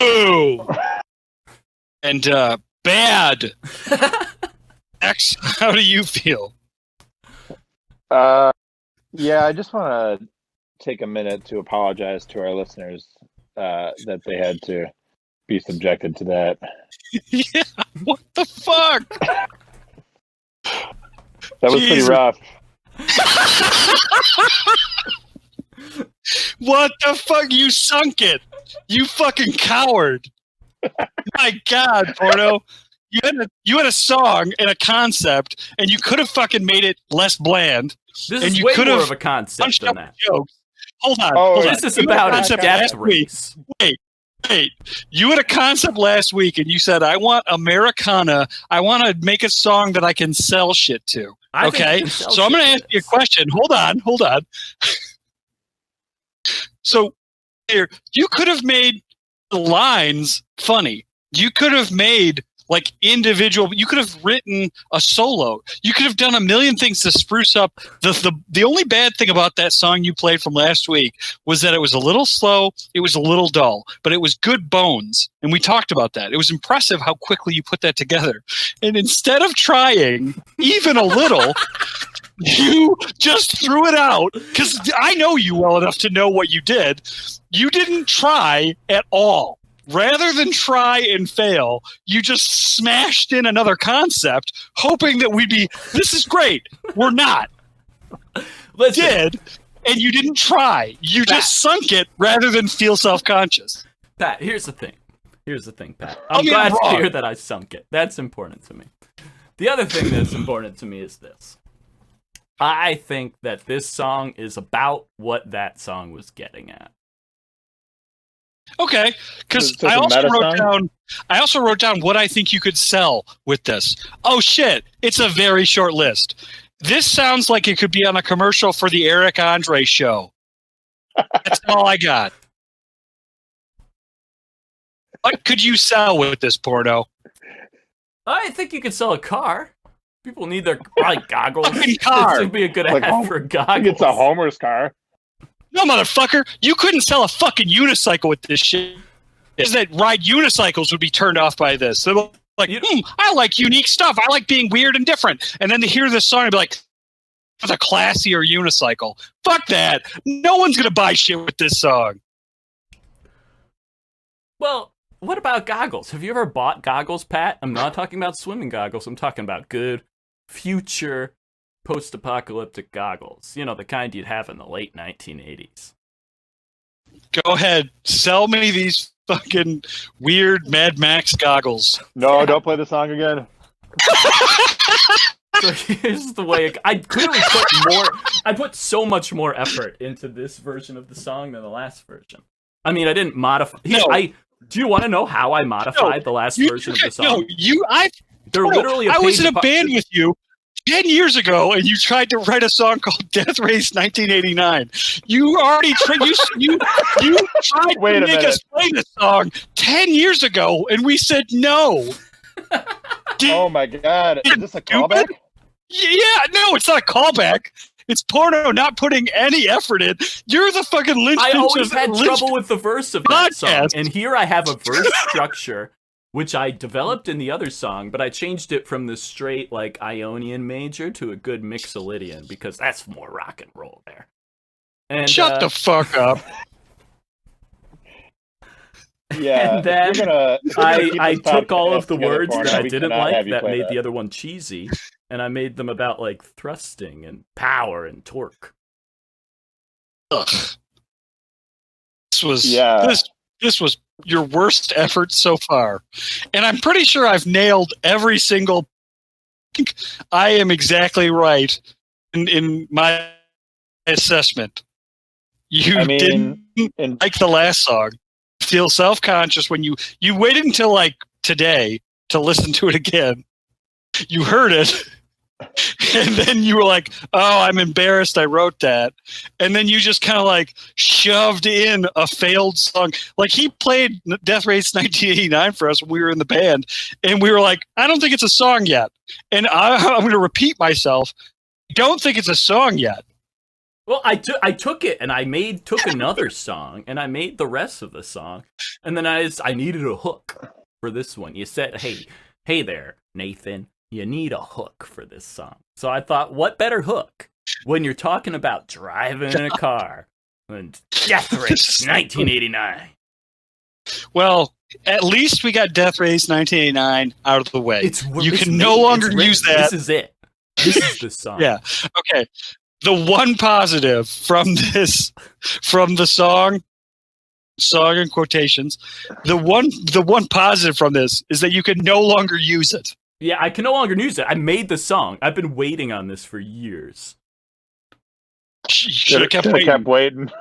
"ooh" and "bad." X, how do you feel? Yeah, I just want to take a minute to apologize to our listeners that they had to be subjected to that. Yeah, what the fuck? That was pretty rough. What the fuck? You sunk it. You fucking coward. My God, Porto. You had a song and a concept, and you could have fucking made it less bland. This and is you way could more have of a concept punched than up that. jokes. Hold on. Oh, hold on. This is You had about a concept death last week. race. Wait. You had a concept last week, and you said, I want Americana. I want to make a song that I can sell shit to. I think you Okay? can sell So I'm going to shit ask to you a this. question. Hold on. So here, you could have made the lines funny. You could have made like individual. You could have written a solo. You could have done a million things to spruce up. The only bad thing about that song you played from last week was that it was a little slow. It was a little dull, but it was good bones, and we talked about that. It was impressive how quickly you put that together. And instead of trying even a little. You just threw it out because I know you well enough to know what you did. You didn't try at all. Rather than try and fail, you just smashed in another concept, hoping that we'd be, this is great. We're not. Listen, Did, and you didn't try. You just sunk it rather than feel self-conscious. Pat, here's the thing, Pat. Tell I'm me glad I'm to wrong. hear that I sunk it. That's important to me. The other thing that's important to me is this. I think that this song is about what that song was getting at. Okay, because So it's I a also meta wrote song? down. I also wrote down what I think you could sell with this. Oh shit! It's a very short list. This sounds like it could be on a commercial for the Eric Andre show. That's all I got. What could you sell with this, Porto? I think you could sell a car. People need their goggles. Fucking car. This would be a good Like ad for I goggles. think it's a Homer's car. No, motherfucker! You couldn't sell a fucking unicycle with this shit. is that ride unicycles would be turned off by this. They're like, I like unique stuff. I like being weird and different. And then they hear this song and be like, it's a classier unicycle. Fuck that. No one's going to buy shit with this song. Well, what about goggles? Have you ever bought goggles, Pat? I'm not talking about swimming goggles. I'm talking about good, future, post-apocalyptic goggles. You know, the kind you'd have in the late 1980s. Go ahead. Sell me these fucking weird Mad Max goggles. No, don't play the song again. So here's the way I clearly put so much more effort into this version of the song than the last version. I mean, I didn't modify. Do you want to know how I modified the last version of the song? I was in a band with you 10 years ago, and you tried to write a song called Death Race 1989. You already tried to make us play this song 10 years ago, and we said no. Oh my God. Is this a callback? Yeah, no, it's not a callback. It's porno not putting any effort in. You're the fucking linchpin. I always had trouble with the verse of that song. And here I have a verse structure, which I developed in the other song, but I changed it from the straight, like, Ionian major to a good Mixolydian, because that's more rock and roll there. And, Shut the fuck up. Yeah, and then I took all of the words that I didn't like that made the other one cheesy, and I made them about, like, thrusting and power and torque. Ugh. This was your worst effort so far. And I'm pretty sure I've nailed every single... I am exactly right in my assessment. You didn't like the last song. Feel self-conscious when you waited until like today to listen to it again. You heard it, and then you were like, "Oh, I'm embarrassed. I wrote that," and then you just kind of like shoved in a failed song. Like he played Death Race 1989 for us when we were in the band, and we were like, "I don't think it's a song yet," and I'm going to repeat myself. I don't think it's a song yet. Well, I took it and I took another song and I made the rest of the song, and then I needed a hook for this one. You said, hey there, Nathan, you need a hook for this song. So I thought, what better hook when you're talking about driving in a car and Death Race 1989? Well, at least we got Death Race 1989 out of the way. You can no longer use that. This is it. This is the song. Yeah. Okay. The one positive from the song in quotations, the one positive from this is that you can no longer use it. Yeah, I can no longer use it. I made the song. I've been waiting on this for years. Should have kept waiting.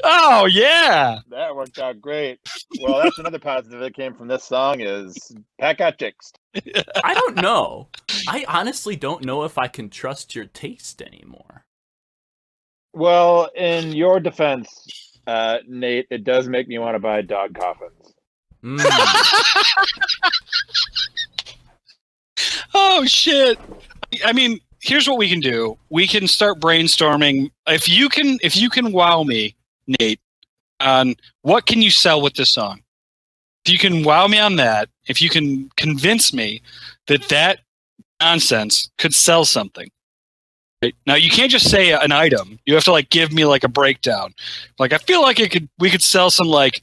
Oh, yeah. That worked out great. Well, that's another positive that came from this song is Pat got jixed. I don't know. I honestly don't know if I can trust your taste anymore. Well, in your defense, Nate, it does make me want to buy dog coffins. Oh, shit. I mean, here's what we can do. We can start brainstorming. If you can wow me, Nate, on what can you sell with this song? If you can wow me on that, if you can convince me that nonsense could sell something. Right? Now you can't just say an item. You have to like give me like a breakdown. Like I feel like we could sell some like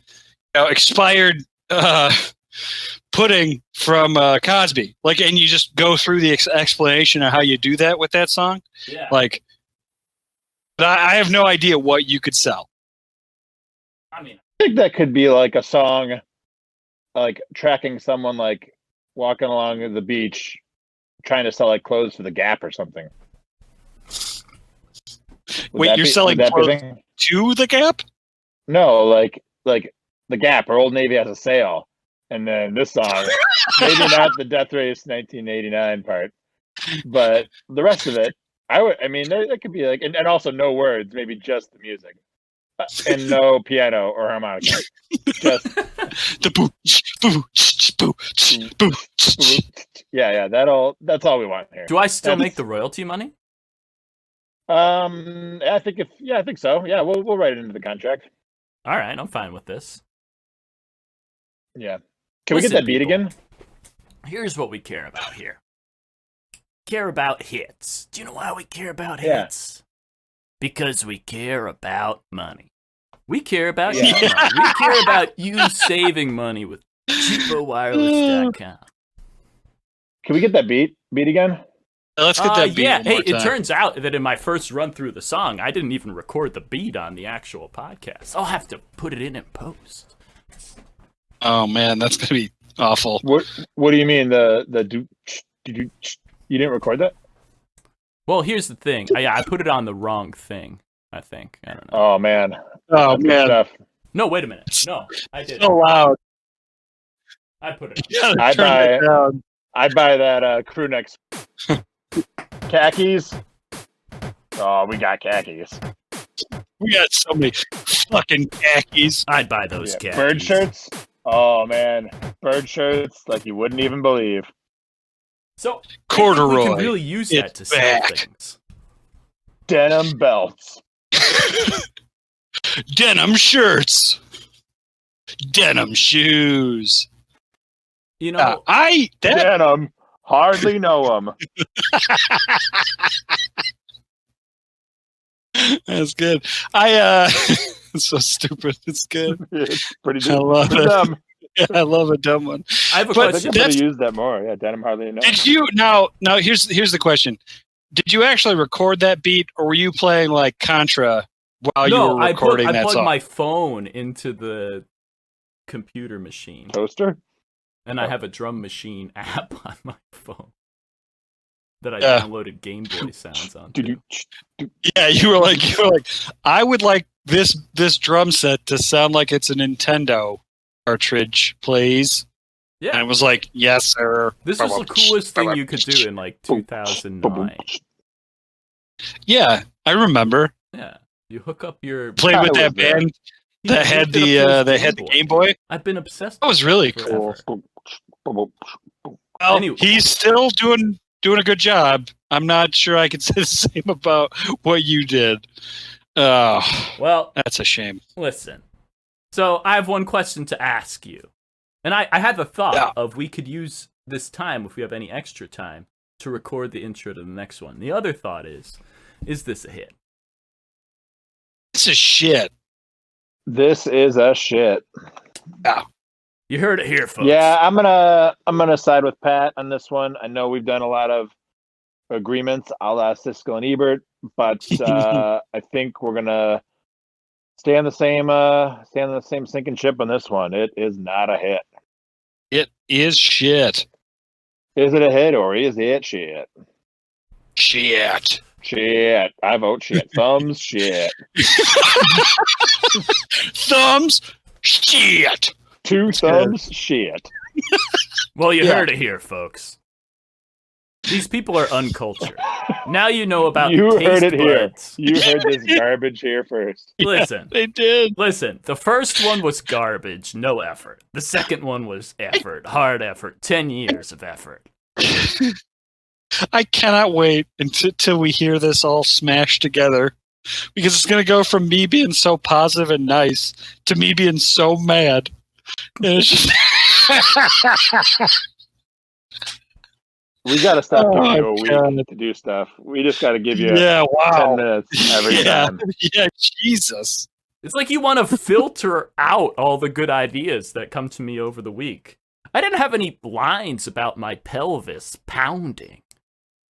expired pudding from Cosby. Like, and you just go through the explanation of how you do that with that song. Yeah. Like, but I have no idea what you could sell. I mean, I think that could be like a song, like tracking someone like walking along the beach, trying to sell like clothes for the Gap or something. Wait, you're selling clothes to the Gap? No, like the Gap or Old Navy has a sale. And then this song, maybe not the Death Race 1989 part, but the rest of it, I mean, that could be like, and also no words, maybe just the music, and no piano or harmonica, just the boo. Yeah, that's all we want here. Do I still make the royalty money? I think so. Yeah, we'll write it into the contract. All right, I'm fine with this. Yeah. Can we get that beat again? Here's what we care about here. Care about hits. Do you know why we care about hits? Because we care about money. We care about you. We care about you saving money with cheapowireless.com. Can we get that beat again? Let's get that beat. Hey, it turns out that in my first run through the song, I didn't even record the beat on the actual podcast. I'll have to put it in post. Oh man, that's gonna be awful. What do you mean you didn't record that? Well, here's the thing. I put it on the wrong thing. I think. I don't know. Oh man. Oh man. Stuff. No, wait a minute. No, I didn't. So loud. I put it. I'd buy that crew neck. Khakis. Oh, we got khakis. We got so many fucking khakis. I'd buy those khakis. Bird shirts. Oh man, bird shirts like you wouldn't even believe. So corduroy. We can really use that to sell things. Denim belts. Denim shirts. Denim shoes. You know, denim. Hardly know them. That's good. It's so stupid. It's good. It's pretty good. I love it. Dumb. Yeah, I love a dumb one. I have a I question. think I'm gonna use that more. Yeah, denim hardly know. Did you now? Here's the question. Did you actually record that beat, or were you playing like Contra while you were recording that song? I plugged my phone into the computer machine. Toaster? And I have a drum machine app on my phone that I downloaded Game Boy sounds on. Yeah, you were like, I would like this drum set to sound like it's a Nintendo cartridge, please. Yeah. And it was like, yes, sir. This was the coolest thing you could do in like 2009. Yeah, I remember. Yeah. You hook up your played with that band that had the Game Boy. I've been obsessed. That was really cool. Well, anyway, he's still doing a good job. I'm not sure I could say the same about what you did. Well, that's a shame. Listen, so I have one question to ask you, and I had the thought of we could use this time if we have any extra time to record the intro to the next one. The other thought is this a hit? This is shit. This is a shit. Yeah. You heard it here, folks. Yeah, I'm gonna side with Pat on this one. I know we've done a lot of agreements, a la Siskel and Ebert, but I think we're gonna stay on the same sinking ship on this one. It is not a hit. It is shit. Is it a hit or is it shit? Shit. Shit. I vote shit. Thumbs shit. Thumbs shit. 2 thumbs shit. Well, you heard it here, folks. These people are uncultured. Now you know about you taste heard it buds. here. You heard this garbage here first. Listen. They did. Listen, the first one was garbage, no effort. The second one was effort, hard effort, 10 years of effort. I cannot wait until we hear this all smashed together, because it's going to go from me being so positive and nice to me being so mad. And it's just we got to stop giving you a week to do stuff. We just got to give you 10 minutes every time. Yeah, Jesus. It's like you want to filter out all the good ideas that come to me over the week. I didn't have any lines about my pelvis pounding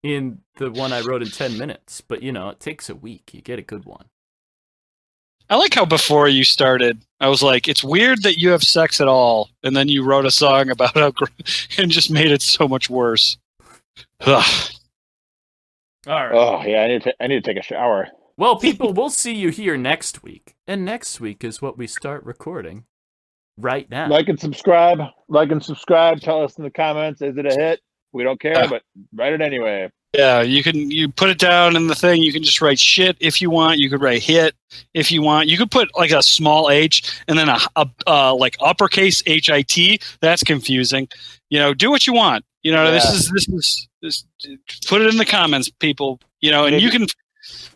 in the one I wrote in 10 minutes, but it takes a week. You get a good one. I like how before you started, I was like, it's weird that you have sex at all, and then you wrote a song about how and just made it so much worse. Ugh. All right. Oh yeah, I need to take a shower. Well, people, we'll see you here next week, and next week is what we start recording right now. Like and subscribe. Tell us in the comments, is it a hit? We don't care, but write it anyway. Yeah, you put it down in the thing. You can just write shit if you want. You could write hit if you want. You could put like a small h and then a like uppercase HIT. That's confusing. Do what you want. This is put it in the comments, people. And you can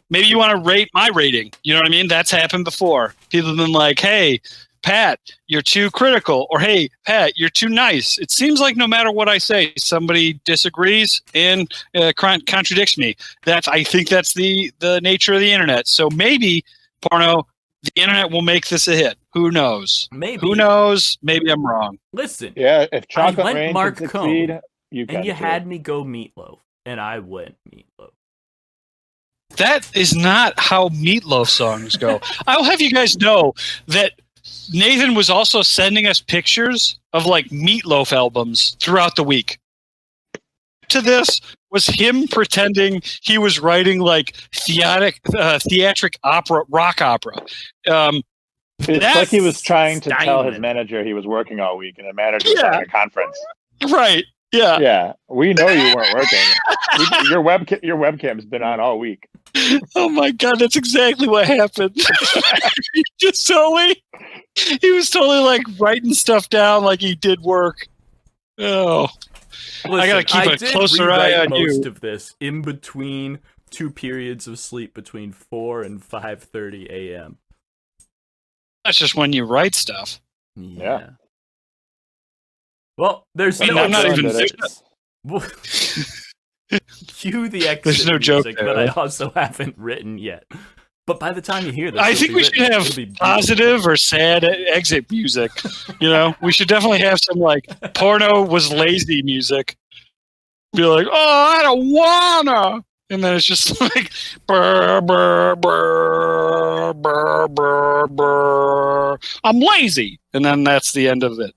maybe you want to rate my rating. You know what I mean? That's happened before. People have been like, hey, Pat, you're too critical, or hey, Pat, you're too nice. It seems like no matter what I say, somebody disagrees and contradicts me. I think that's the nature of the internet. So maybe, Porno, the internet will make this a hit. Who knows? Maybe. Who knows? Maybe I'm wrong. Listen. Yeah, if Chocolate went Rain Mark can succeed, Cohn, you can and you too. had me go Meatloaf, and I went Meatloaf. That is not how Meatloaf songs go. I'll have you guys know that Nathan was also sending us pictures of like Meatloaf albums throughout the week. To this was him pretending he was writing like theatric opera, rock opera. It's like he was trying to tell his manager he was working all week, and the manager was having a conference. Right. Yeah. Yeah. We know you weren't working. Your webcam's been on all week. Oh my God, that's exactly what happened. he was totally like writing stuff down like he did work. Oh. Listen, I gotta keep a closer eye on you. Most of this in between 2 periods of sleep between 4 and 5:30 a.m. That's just when you write stuff. Yeah. Well, there's no. I'm not even. Cue the exit There's no joke music there. that I also haven't written yet. But by the time you hear this, I think we should have positive or sad exit music. You know, we should definitely have some like Porno was lazy music. Be like, oh, I don't wanna, and then it's just like brr, brr, brr, brr, brr, brr. I'm lazy, and then that's the end of it.